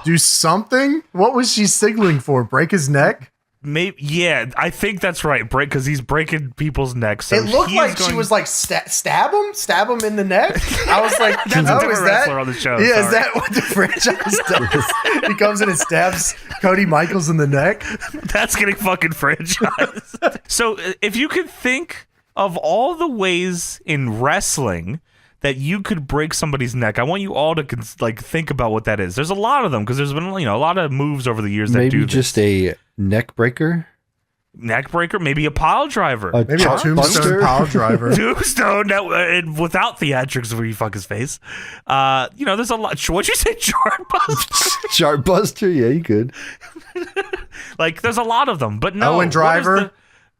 do something. What was she signaling for? Break his neck? Maybe, yeah, I think that's right. Break, because he's breaking people's necks. So it looked like she was like stab him in the neck. I was like, that's a different wrestler on the show. Yeah, is that what the franchise does? He comes in and stabs Cody Michaels in the neck. That's getting fucking franchised. So if you could think of all the ways in wrestling that you could break somebody's neck, I want you all to think about what that is. There's a lot of them because there's been a lot of moves over the years that do this. Maybe just a neck breaker. neck breaker, maybe a pile driver. Maybe a tombstone pile driver. Tombstone without theatrics where you fuck his face. There's a lot. What'd you say, chart buster? Chart buster? Yeah, you could. Like, there's a lot of them, but no. Owen Driver.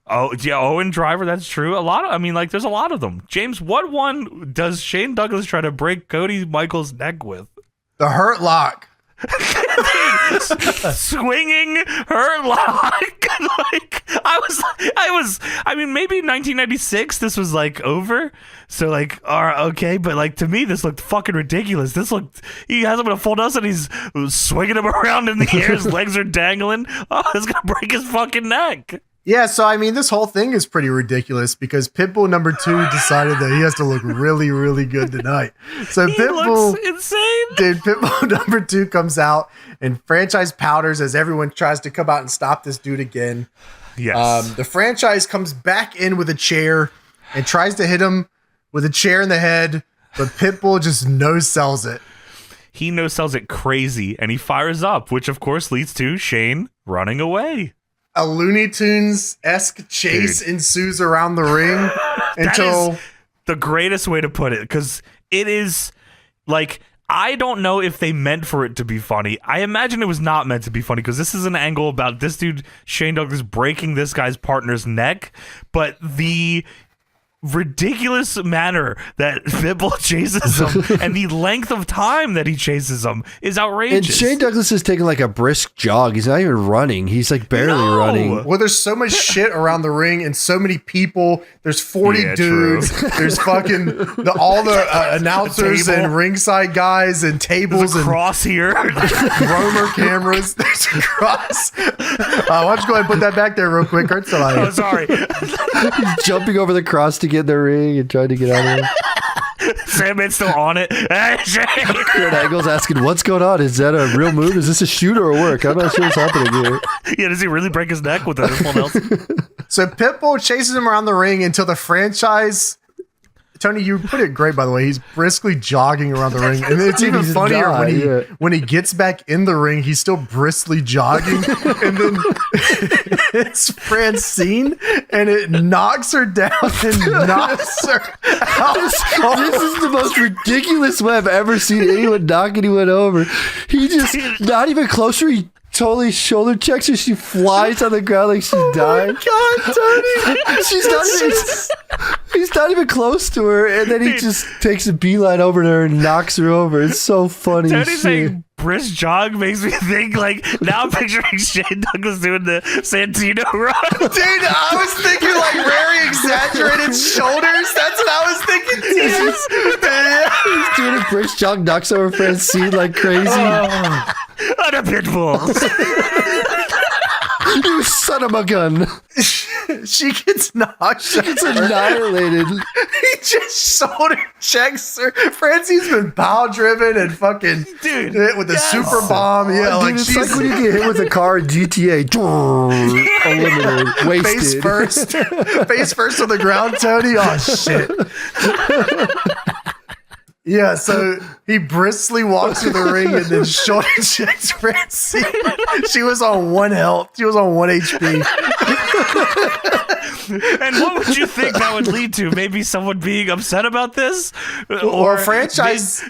Owen Driver, that's true. There's a lot of them. James, what one does Shane Douglas try to break Cody Michaels' neck with? The Hurt Lock. Swinging Hurt Lock. Maybe in 1996 this was like over. So like, okay, but like to me this looked fucking ridiculous. He has him in a full nose and he's swinging him around in the air. His legs are dangling. Oh, it's gonna break his fucking neck. Yeah, so I mean, this whole thing is pretty ridiculous because Pitbull number 2 decided that he has to look really, really good tonight. So Pitbull looks insane. Dude, Pitbull number 2 comes out and franchise powders as everyone tries to come out and stop this dude again. Yes. The franchise comes back in with a chair and tries to hit him with a chair in the head, but Pitbull just no-sells it. He no-sells it crazy and he fires up, which of course leads to Shane running away. A Looney Tunes-esque chase ensues around the ring until... That is the greatest way to put it, because it is, like, I don't know if they meant for it to be funny. I imagine it was not meant to be funny, because this is an angle about this dude, Shane Douglas, breaking this guy's partner's neck, but the ridiculous manner that Pitbull chases him and the length of time that he chases him is outrageous. And Shane Douglas is taking like a brisk jog. He's not even running. He's like barely running. Well, there's so much shit around the ring and so many people. There's 40 dudes. True. There's fucking all the announcers and ringside guys and tables. There's a cross here. Roamer cameras. There's a cross. Why don't you go ahead and put that back there real quick? Kurt's still out here. Oh, sorry. He's jumping over the cross to get in the ring and trying to get out of it. Sandman's still on it. Kurt Angle's asking, what's going on? Is that a real move? Is this a shoot or a work? I'm not sure what's happening here. Yeah, does he really break his neck with anyone else? So Pitbull chases him around the ring until the franchise... Tony, you put it great, by the way. He's briskly jogging around the ring. And it's even funnier when he gets back in the ring, he's still briskly jogging. And then it's Francine, and it knocks her down and knocks her out. This is the most ridiculous way I've ever seen anyone knock anyone over. He just, not even closer, he totally shoulder checks her. She flies on the ground like she's dying. Oh my God, Tony. He's not even close to her, and then he just takes a beeline over to her and knocks her over. It's so funny. Tony's saying brisk jog makes me think, like, now I'm picturing Shane Douglas doing the Santino run. Dude, I was thinking, like, very exaggerated shoulders. That's what I was thinking, too. He's doing a brisk jog, knocks over Francine like crazy. On a pitbulls. You son of a gun. She gets knocked. She gets annihilated. He just shoulder checks her. Francine's been power driven and fucking hit with a super bomb. Yeah, dude, like it's like when you get hit with a car in GTA. Eliminated. Wasted. Face first on the ground, Tony. Oh shit. Yeah, so he briskly walks to the ring and then shoulder checks Francine. She was on 1 health. She was on 1 HP. And what would you think that would lead to? Maybe someone being upset about this? Or franchise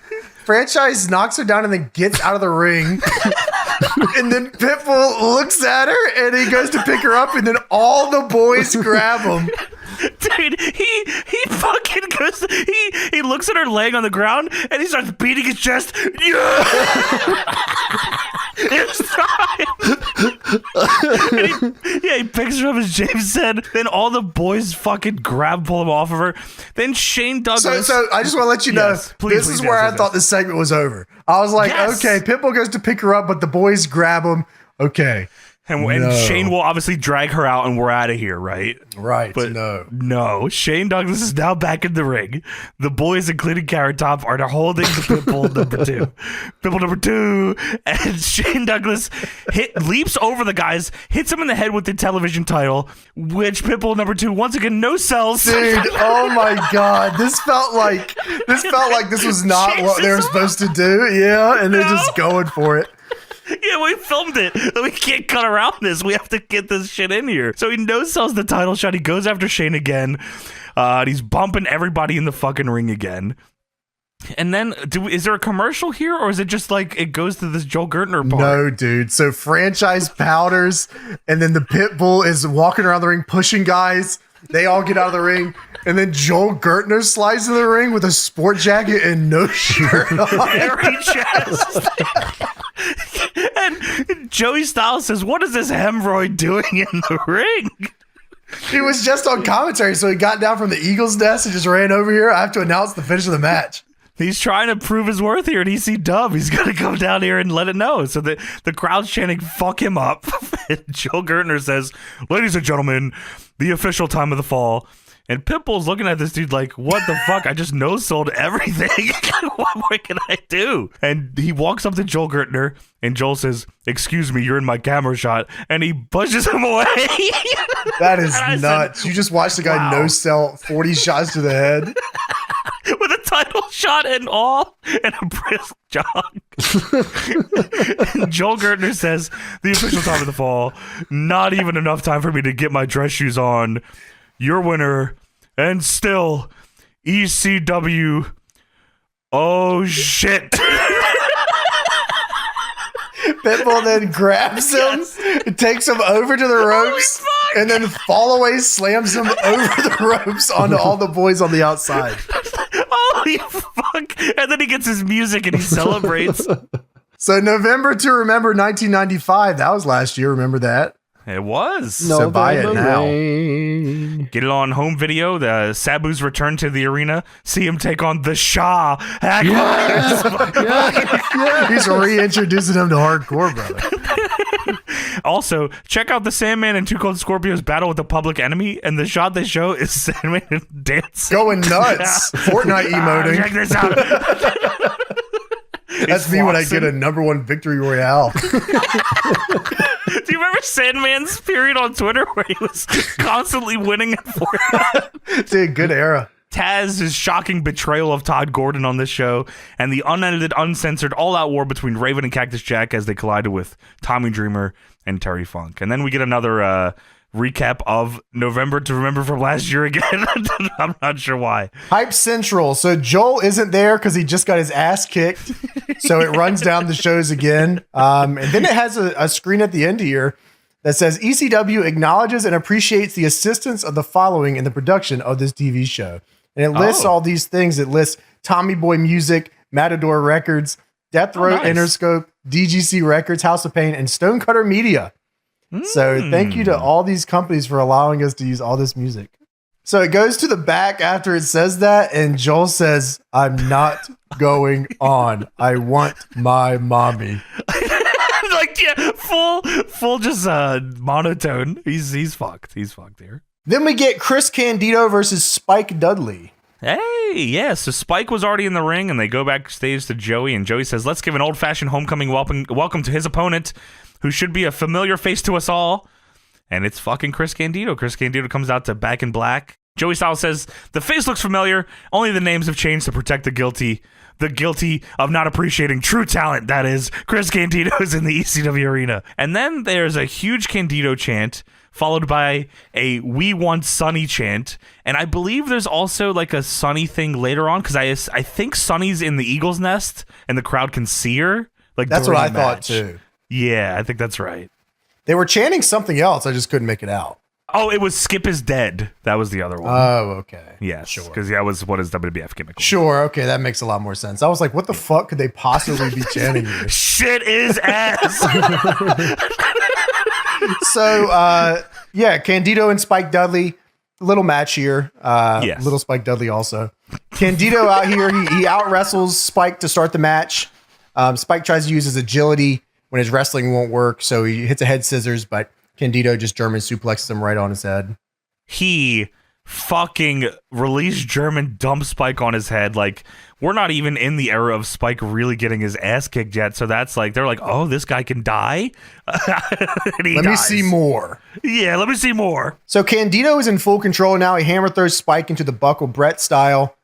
knocks her down and then gets out of the ring. And then Pitbull looks at her and he goes to pick her up and then all the boys grab him. Dude, he fucking goes. He looks at her laying on the ground and he starts beating his chest. It's time. He picks her up, as James said. Then all the boys fucking pull him off of her. Then Shane Douglas. So I just want to let you know, this is where I thought this segment was over. I was like, okay, Pitbull goes to pick her up, but the boys grab him. Okay. And Shane will obviously drag her out and we're out of here, right? Right. But no. Shane Douglas is now back in the ring. The boys, including Carrot Top, are holding the Pitbull number 2. Pitbull number 2. And Shane Douglas leaps over the guys, hits him in the head with the television title, which Pitbull number 2 once again no-sells. Dude, oh my God. This felt like this was not what they were supposed to do. Yeah, and they're just going for it. Yeah, we filmed it. We can't cut around this. We have to get this shit in here. So he no-sells the title shot. He goes after Shane again. He's bumping everybody in the fucking ring again. And then, is there a commercial here, or is it just like it goes to this Joel Girtner part? No, dude. So franchise powders, and then the pit bull is walking around the ring pushing guys. They all get out of the ring, and then Joel Girtner slides in the ring with a sport jacket and no shirt on. Hairy chest. And Joey Styles says, "What is this hemorrhoid doing in the ring?" He was just on commentary, so he got down from the Eagles' nest and just ran over here. I have to announce the finish of the match. He's trying to prove his worth here at ECW. He's going to come down here and let it know. So the crowd's chanting, "Fuck him up." And Joel Girtner says, "Ladies and gentlemen, the official time of the fall." And Pitbull's looking at this dude like, what the fuck? I just no-sold everything. What more can I do? And he walks up to Joel Girtner, and Joel says, "Excuse me, you're in my camera shot." And he pushes him away. That is nuts. You just watched the guy no-sell 40 shots to the head. With a title shot and all, and a brisk jog. And Joel Girtner says, "The official time of the fall, not even enough time for me to get my dress shoes on. Your winner, and still ECW. Oh shit." Pitbull then grabs him and takes him over to the ropes, and then Fallaway slams him over the ropes onto all the boys on the outside. Holy fuck. And then he gets his music and he celebrates. So November to Remember 1995, that was last year, remember that? It was. So buy it now. Get it on home video. The Sabu's return to the arena. See him take on the Shah. Yes. He's reintroducing him to hardcore, brother. Also, check out the Sandman and Cold Scorpio's battle with the Public Enemy, and the shot they show is Sandman dancing. Going nuts. Fortnite emoting. Check this out. That's me when I get a #1 victory royale. Do you remember Sandman's period on Twitter where he was constantly winning at Fortnite? Dude, good era. Taz's shocking betrayal of Todd Gordon on this show, and the unedited, uncensored, all-out war between Raven and Cactus Jack as they collided with Tommy Dreamer and Terry Funk. And then we get another recap of November to Remember from last year again. I'm not sure why. Hype Central. So Joel isn't there because he just got his ass kicked. So it runs down the shows again. And then it has a screen at the end here that says ECW acknowledges and appreciates the assistance of the following in the production of this TV show. And it lists all these things. It lists Tommy Boy Music, Matador Records, Death Row Interscope, DGC Records, House of Pain, and Stonecutter Media. So thank you to all these companies for allowing us to use all this music. So it goes to the back after it says that, and Joel says, "I'm not going on. I want my mommy." Like, yeah, full just monotone. He's fucked. He's fucked here. Then we get Chris Candido versus Spike Dudley. Hey, yeah, so Spike was already in the ring, and they go backstage to Joey, and Joey says, "Let's give an old-fashioned homecoming welcome to his opponent, who should be a familiar face to us all." And it's fucking Chris Candido. Chris Candido comes out to Back in Black. Joey Styles says, "The face looks familiar, only the names have changed to protect the guilty. The guilty of not appreciating true talent, that is. Chris Candido is in the ECW arena." And then there's a huge Candido chant, followed by a "We Want Sonny" chant. And I believe there's also like a Sonny thing later on, because I think Sonny's in the Eagle's nest, and the crowd can see her. Like, that's what I thought too. Yeah, I think that's right. They were chanting something else. I just couldn't make it out. Oh, it was "Skip is Dead." That was the other one. Oh, okay. Yes, sure. because that was what his WWF gimmick was. Sure, okay, that makes a lot more sense. I was like, what the fuck could they possibly be chanting here? Shit is ass. So, yeah, Candido and Spike Dudley, little match here. Yes. Little Spike Dudley also. Candido out here, he out wrestles Spike to start the match. Spike tries to use his agility when his wrestling won't work, so he hits a head scissors, but Candido just German suplexes him right on his head. He fucking released German dump Spike on his head. Like, we're not even in the era of Spike really getting his ass kicked yet. So that's like, they're like, oh, this guy can die? Let me see more. Yeah, let me see more. So Candido is in full control now. He hammer throws Spike into the buckle, Brett style.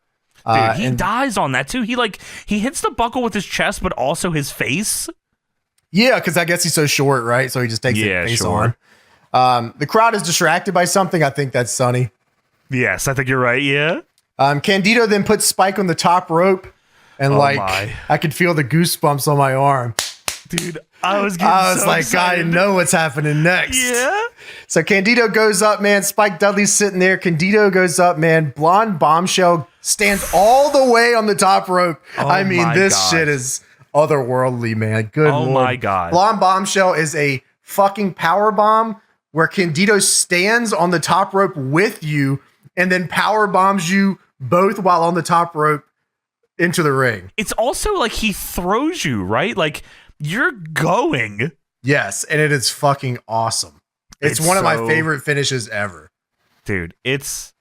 Dude, he dies on that too. He hits the buckle with his chest, but also his face. Yeah, because I guess he's so short, right? So he just takes it face on. The crowd is distracted by something. I think that's Sonny. Yes, I think you're right. Yeah. Candido then puts Spike on the top rope, and I could feel the goosebumps on my arm. Dude, I was excited. I know what's happening next. Yeah. So Candido goes up, man. Spike Dudley's sitting there. Candido goes up, man. Blonde Bombshell stands all the way on the top rope. This shit is otherworldly, man. Good Lord. My God. Blonde Bombshell is a fucking power bomb where Candido stands on the top rope with you and then power bombs you both while on the top rope into the ring. It's also like he throws you, right? Like you're going. Yes, and it is fucking awesome. It's one of my favorite finishes ever. Dude, it's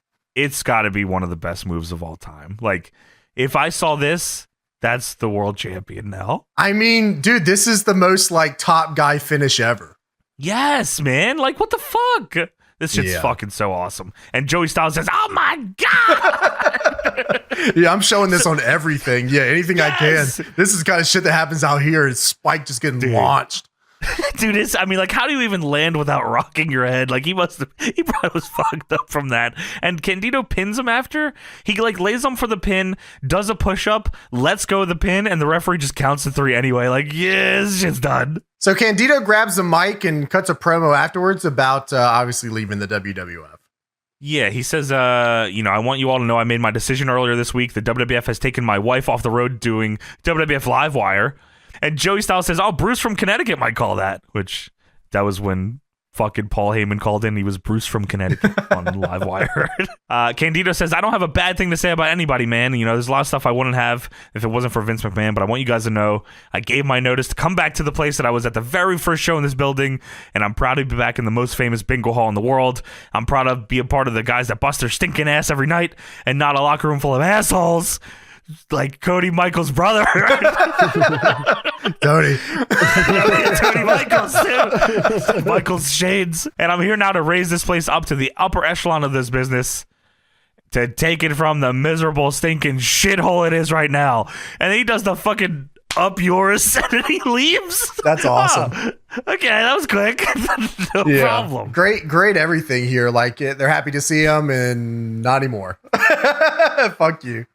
got to be one of the best moves of all time. Like if I saw this, that's the world champion now. I mean, dude, this is the most like top guy finish ever. Yes, man. Like what the fuck? This shit's fucking so awesome. And Joey Styles says, "Oh my God." Yeah, I'm showing this on everything. Yeah, anything I can. This is the kind of shit that happens out here. It's Spike just getting launched. Dude, how do you even land without rocking your head? Like he probably was fucked up from that. And Candido pins him after. He like lays him for the pin, does a push-up, lets go of the pin, and the referee just counts to 3 anyway. Like, this shit's done. So Candido grabs the mic and cuts a promo afterwards about obviously leaving the WWF. Yeah, he says, I want you all to know I made my decision earlier this week. The WWF has taken my wife off the road doing WWF Livewire. And Joey Styles says, Bruce from Connecticut might call that, which that was when fucking Paul Heyman called in. He was Bruce from Connecticut on Livewire. Candido says, I don't have a bad thing to say about anybody, man. There's a lot of stuff I wouldn't have if it wasn't for Vince McMahon, but I want you guys to know I gave my notice to come back to the place that I was at the very first show in this building, and I'm proud to be back in the most famous bingo hall in the world. I'm proud to be a part of the guys that bust their stinking ass every night and not a locker room full of assholes. Like Cody Michaels' brother. Tony Michaels, too. Michaels shades. And I'm here now to raise this place up to the upper echelon of this business, to take it from the miserable, stinking shithole it is right now. And then he does the fucking up yours and then he leaves. That's awesome. Okay, that was quick. No problem. Great everything here. Like they're happy to see him and not anymore. Fuck you.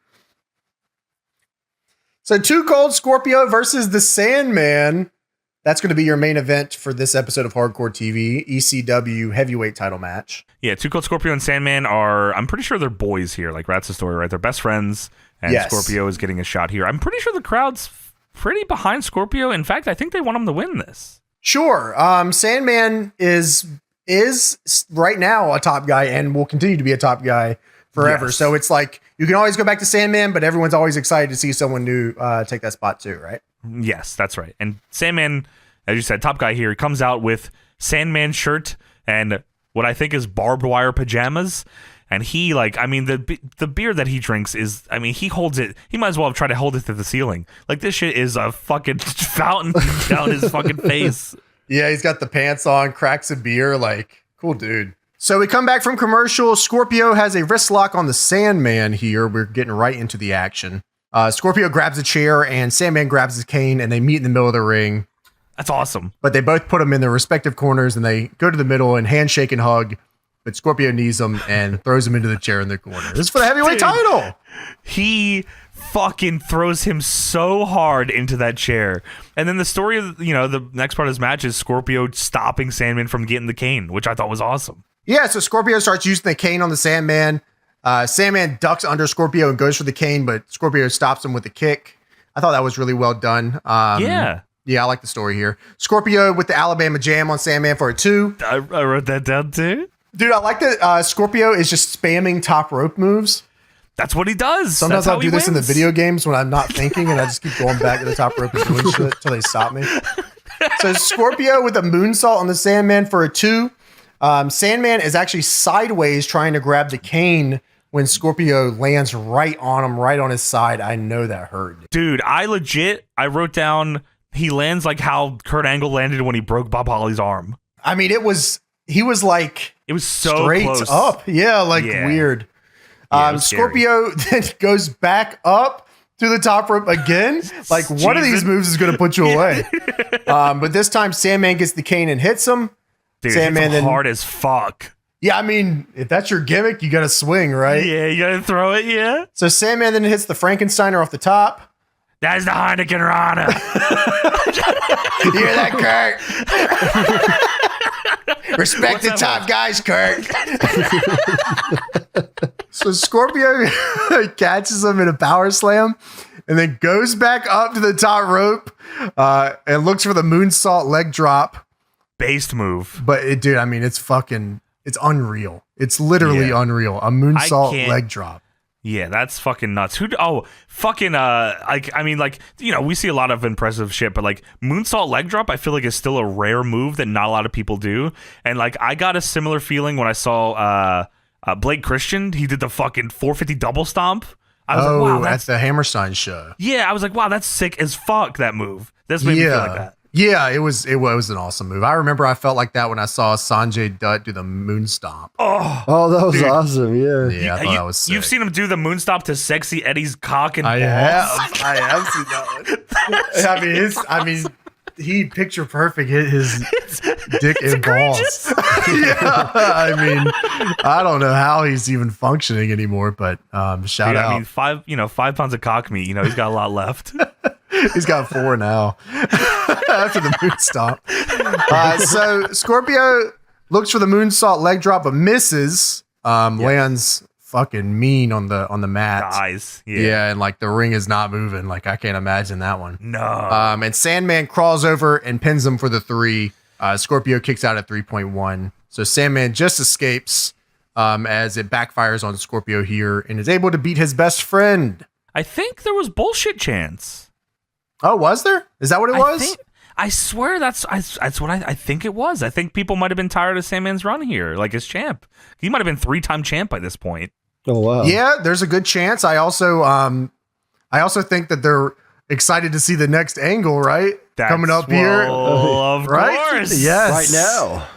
So 2 Cold Scorpio versus the Sandman. That's going to be your main event for this episode of Hardcore TV, ECW heavyweight title match. Yeah, 2 Cold Scorpio and Sandman I'm pretty sure they're boys here. Like that's the story, right? They're best friends, and Scorpio is getting a shot here. I'm pretty sure the crowd's pretty behind Scorpio. In fact, I think they want him to win this. Sure. Sandman is right now a top guy and will continue to be a top guy forever. Yes. So it's like you can always go back to Sandman, but everyone's always excited to see someone new take that spot too, right? Yes, that's right. And Sandman, as you said, top guy here. He comes out with Sandman shirt and what I think is barbed wire pajamas. And he the beer that he drinks is, he holds it. He might as well have tried to hold it to the ceiling. Like this shit is a fucking fountain down his fucking face. Yeah, he's got the pants on, cracks a beer. Like, cool dude. So we come back from commercial. Scorpio has a wrist lock on the Sandman here. We're getting right into the action. Scorpio grabs a chair and Sandman grabs his cane and they meet in the middle of the ring. That's awesome. But they both put them in their respective corners and they go to the middle and handshake and hug. But Scorpio knees him and throws him into the chair in the corner. This is for the heavyweight title. He fucking throws him so hard into that chair. And then the story of, the next part of this match is Scorpio stopping Sandman from getting the cane, which I thought was awesome. Yeah, so Scorpio starts using the cane on the Sandman. Sandman ducks under Scorpio and goes for the cane, but Scorpio stops him with a kick. I thought that was really well done. Yeah, I like the story here. Scorpio with the Alabama Jam on Sandman for a 2. I wrote that down too. Dude, I like that Scorpio is just spamming top rope moves. That's what he does. Sometimes I'll do this in the video games when I'm not thinking and I just keep going back to the top rope and doing shit until they stop me. So Scorpio with a moonsault on the Sandman for a 2. Sandman is actually sideways trying to grab the cane when Scorpio lands right on him, right on his side. I know that hurt. Dude, I wrote down he lands like how Kurt Angle landed when he broke Bob Holly's arm. I mean, he was so straight close. up. Yeah, weird. Scorpio then goes back up to the top rope again. Like one of these moves is going to put you away. But this time Sandman gets the cane and hits him. Dude, Sandman hits him hard as fuck. Yeah, I mean, if that's your gimmick, you got to swing, right? Yeah, you got to throw it, yeah. So Sandman then hits the Frankensteiner off the top. That's the Heineken Rana. You hear that, Kurt? Respect the top guys, Kurt. So Scorpio catches him in a power slam and then goes back up to the top rope and looks for the moonsault leg drop. Based move. But dude, I mean, it's unreal. It's literally unreal. A moonsault leg drop. Yeah, that's fucking nuts. We see a lot of impressive shit, but like moonsault leg drop, I feel like is still a rare move that not a lot of people do. And like, I got a similar feeling when I saw Blake Christian. He did the fucking 450 double stomp. I was like, wow, that's the Hammerstein show. Yeah, I was like, wow, that's sick as fuck, that move. This made me feel like that. Yeah, it was an awesome move. I remember I felt like that when I saw Sanjay Dutt do the moon stomp. Oh, that was awesome. Yeah. Yeah, I thought that was sick. You've seen him do the moon stomp to Sexy Eddie's cock and balls. I have seen that one. He picture perfect hit his dick and balls. Yeah, I mean, I don't know how he's even functioning anymore, but shout out. I mean, 5 pounds of cock meat, he's got a lot left. He's got 4 now after the moon stomp. So Scorpio looks for the moonsault leg drop, but misses. Lands fucking mean on the mat. Dies. Yeah, and like the ring is not moving. Like I can't imagine that one. No. And Sandman crawls over and pins him for the 3. Scorpio kicks out at 3.1. So Sandman just escapes as it backfires on Scorpio here and is able to beat his best friend. I think there was bullshit chants. Oh, was there? Is that what it was? I swear that's what I think it was. I think people might have been tired of Sandman's run here, like as champ. He might have been 3-time champ by this point. Oh wow. Yeah, there's a good chance. I also think that they're excited to see the next angle, right? Coming up here. Of course. Yes. Right now.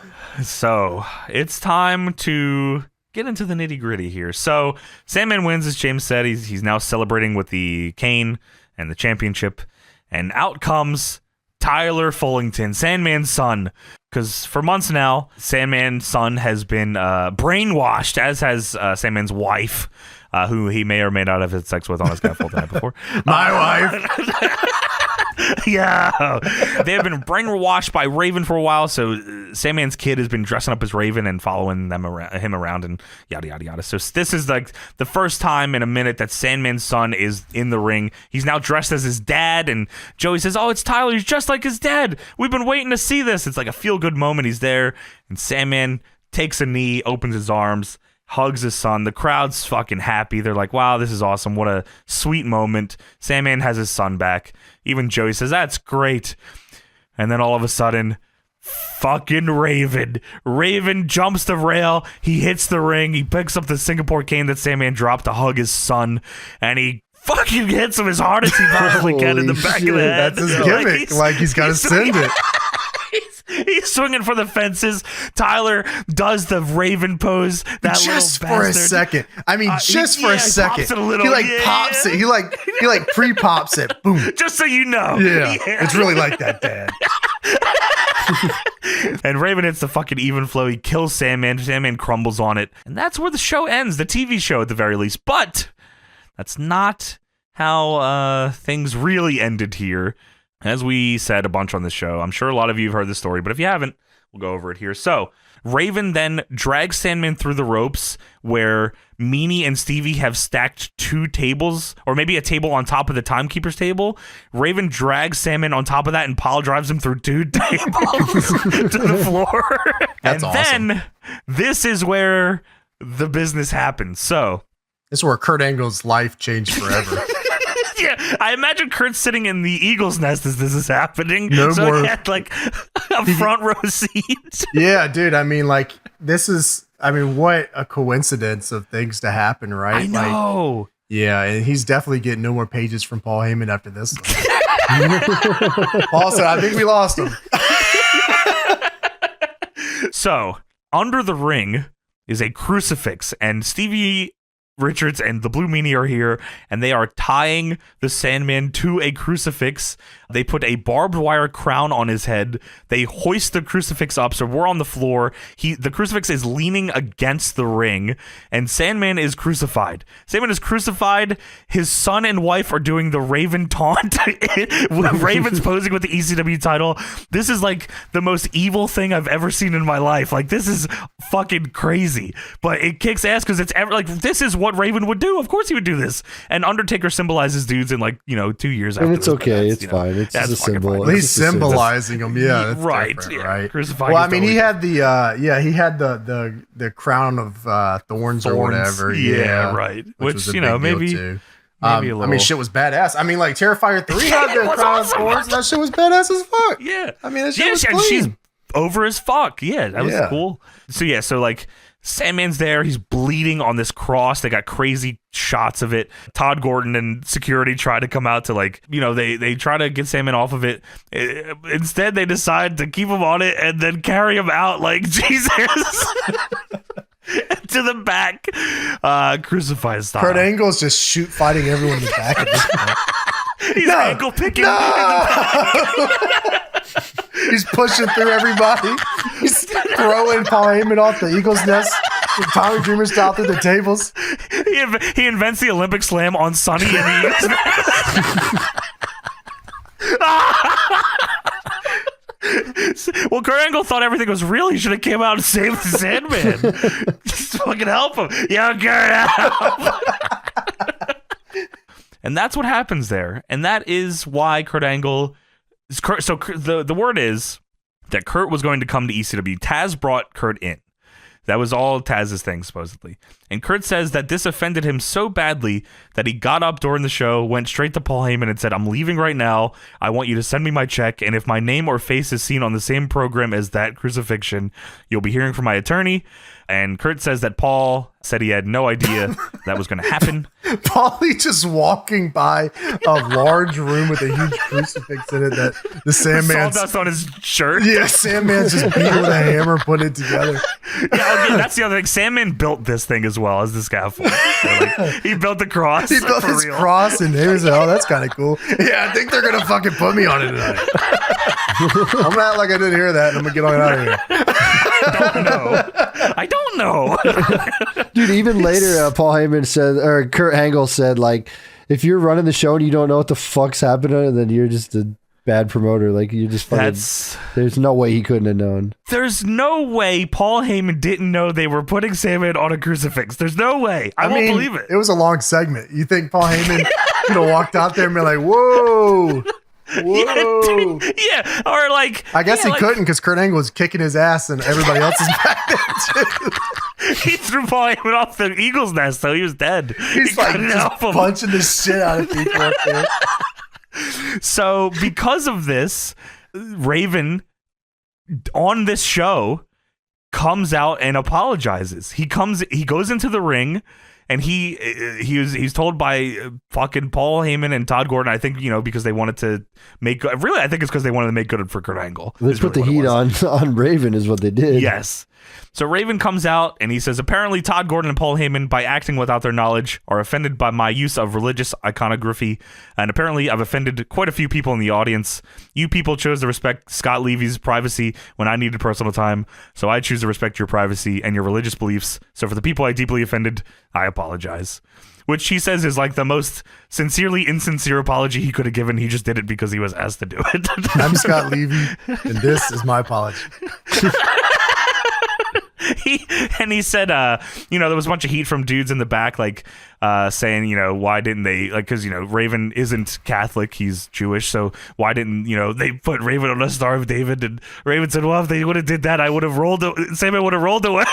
So it's time to get into the nitty gritty here. So Sandman wins, as James said. He's now celebrating with the cane and the championship. And out comes Tyler Fullington, Sandman's son. Because for months now, Sandman's son has been brainwashed, as has Sandman's wife, who he may or may not have had sex with on his scaffold the night before. My wife. Yeah. They have been brainwashed by Raven for a while, so Sandman's kid has been dressing up as Raven and following him around and yada, yada, yada. So this is like the first time in a minute that Sandman's son is in the ring. He's now dressed as his dad, and Joey says, oh, it's Tyler. He's just like his dad. We've been waiting to see this. It's like a feel-good moment. He's there, and Sandman takes a knee, opens his arms, hugs his son. The crowd's fucking happy. They're like, wow, this is awesome. What a sweet moment. Sandman has his son back. Even Joey says, that's great. And then all of a sudden, fucking Raven jumps the rail. He hits the ring. He picks up the Singapore cane that Sandman dropped to hug his son. And he fucking hits him as hard as he possibly can in the back of the head. That's his gimmick. Like he's got to send it. He's swinging for the fences. Tyler does the Raven pose. That just for a second. I mean, just for a second. Pops it a little, he pops it. He pre-pops it. Boom. Just so you know. Yeah. It's really like that, Dad. And Raven hits the fucking even flow. He kills Sandman. Sandman crumbles on it. And that's where the show ends. The TV show at the very least. But that's not how things really ended here. As we said a bunch on this show, I'm sure a lot of you have heard this story, but if you haven't, we'll go over it here. So, Raven then drags Sandman through the ropes where Meanie and Stevie have stacked 2 tables, or maybe a table on top of the Timekeeper's table. Raven drags Sandman on top of that and pile drives him through 2 tables to the floor. That's awesome. Then, this is where the business happens. So, this is where Kurt Angle's life changed forever. Yeah, I imagine Kurt's sitting in the Eagle's nest as this is happening. So he had like a front row seat. Yeah, dude. I mean, like what a coincidence of things to happen, right? I know. Like, yeah, and he's definitely getting no more pages from Paul Heyman after this one. Also, I think we lost him. So, under the ring is a crucifix, and Stevie Richards and the Blue Meanie are here, and they are tying the Sandman to a crucifix. They put a barbed wire crown on his head. They hoist the crucifix up, so we're on the floor. The crucifix is leaning against the ring, and Sandman is crucified. His son and wife are doing the Raven taunt. Raven's posing with the ECW title. This is like the most evil thing I've ever seen in my life. Like, this is fucking crazy, but it kicks ass because it's ever like, this is what Raven would do. Of course he would do this. And Undertaker symbolizes dudes in 2 years after. And it's okay. It's fine. It's just a symbol. He's symbolizing them. Yeah, that's right. Right. Crucifying. Well, I mean, he had the crown of thorns or whatever. Yeah, right. Which maybe a little. I mean, shit was badass. I mean, like Terrifier 3 had the crown of thorns. That shit was badass as fuck. Yeah. I mean, that shit was clean. And she's over as fuck. Yeah, that was cool. So like, Sandman's there. He's bleeding on this cross. They got crazy shots of it. Todd Gordon and security try to come out to they try to get Sandman off of it. Instead, they decide to keep him on it and then carry him out like Jesus to the back, crucified style. Kurt Angle's just fighting everyone in the back of this point. He's ankle picking. He's pushing through everybody. He's throwing Paul Heyman off the Eagle's nest. Tommy Dreamer style through the tables. He invents the Olympic slam on Sonny and the Eagle's nest. Well, Kurt Angle thought everything was real. He should have came out and saved the Sandman. Just fucking help him. Yo, Kurt, help. And that's what happens there. And that is why Kurt Angle... So the word is that Kurt was going to come to ECW. Taz brought Kurt in. That was all Taz's thing, supposedly. And Kurt says that this offended him so badly that he got up during the show, went straight to Paul Heyman and said, "I'm leaving right now. I want you to send me my check. And if my name or face is seen on the same program as that Crucifixion, you'll be hearing from my attorney." And Kurt says that Paul said he had no idea that was going to happen. Paulie just walking by a large room with a huge crucifix in it that the Sandman's... Sawdust on his shirt. Yeah, Sandman's just beating with a hammer, putting it together. Yeah, okay, that's the other thing. Sandman built this thing as well as the scaffold. So, he built the cross. He built his cross, and he was like, "Oh, that's kind of cool." Yeah, I think they're going to fucking put me on it tonight. I'm going to act like I didn't hear that, and I'm going to get on out of here. I don't know. Dude, even later, Paul Heyman said, or Kurt Angle said, like, if you're running the show and you don't know what the fuck's happening, then you're just a bad promoter. Like, you just fucking... There's no way he couldn't have known. There's no way Paul Heyman didn't know they were putting Sandman on a crucifix. There's no way. I won't believe it. It was a long segment. You think Paul Heyman could have walked out there and been like, "Whoa. Whoa." Yeah, or like... I guess he couldn't because Kurt Angle was kicking his ass and everybody else is back there too. He threw Paul Heyman off the Eagle's nest, though. He was dead. He's like just punching the shit out of people up there. So because of this, Raven on this show comes out and apologizes. He goes into the ring. And he's told by fucking Paul Heyman and Todd Gordon, I think, because they wanted to make good. Really, I think it's because they wanted to make good for Kurt Angle. They put the heat on Raven is what they did. Yes. So Raven comes out and he says, apparently Todd Gordon and Paul Heyman, by acting without their knowledge, are offended by my use of religious iconography. And apparently I've offended quite a few people in the audience. You people chose to respect Scott Levy's privacy when I needed personal time. So I choose to respect your privacy and your religious beliefs. So for the people I deeply offended, I apologize. Which he says is like the most sincerely insincere apology he could have given. He just did it because he was asked to do it. I'm Scott Levy, and this is my apology. He said, there was a bunch of heat from dudes in the back, like, saying, why didn't they, like, because, Raven isn't Catholic, he's Jewish, so why didn't, they put Raven on a Star of David? And Raven said, well, if they would have did that, I would have Sandman would have rolled away.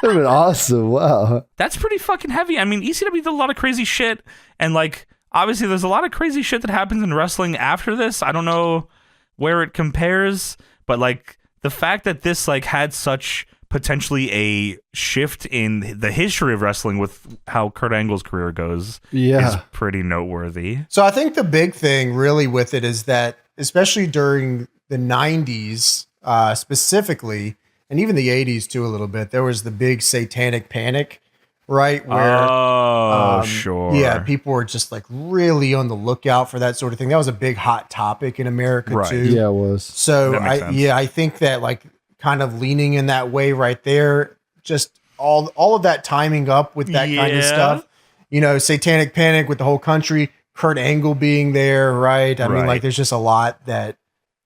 That would have been awesome. Wow. That's pretty fucking heavy. I mean, ECW did a lot of crazy shit, and, like, obviously there's a lot of crazy shit that happens in wrestling after this. I don't know where it compares, but, like, the fact that this like had such potentially a shift in the history of wrestling with how Kurt Angle's career goes is pretty noteworthy. So I think the big thing really with it is that, especially during the 90s specifically, and even the 80s too a little bit, there was the big satanic panic, right? Where, sure. Yeah, people were just like really on the lookout for that sort of thing. That was a big hot topic in America too. Yeah, it was. So I think that like kind of leaning in that way right there, just all of that timing up with that kind of stuff, you know, satanic panic with the whole country, Kurt Angle being there, right? I mean, like there's just a lot that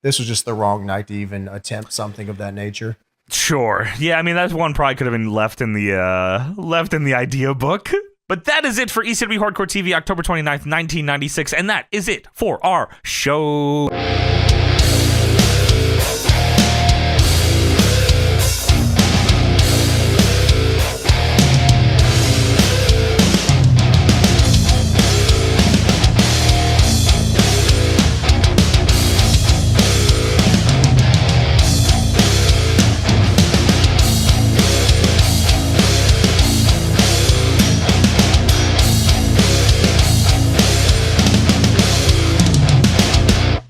this was just the wrong night to even attempt something of that nature. Sure. Yeah, I mean, that's one probably could have been left in the idea book. But that is it for ECW Hardcore TV, October 29th, 1996. And that is it for our show.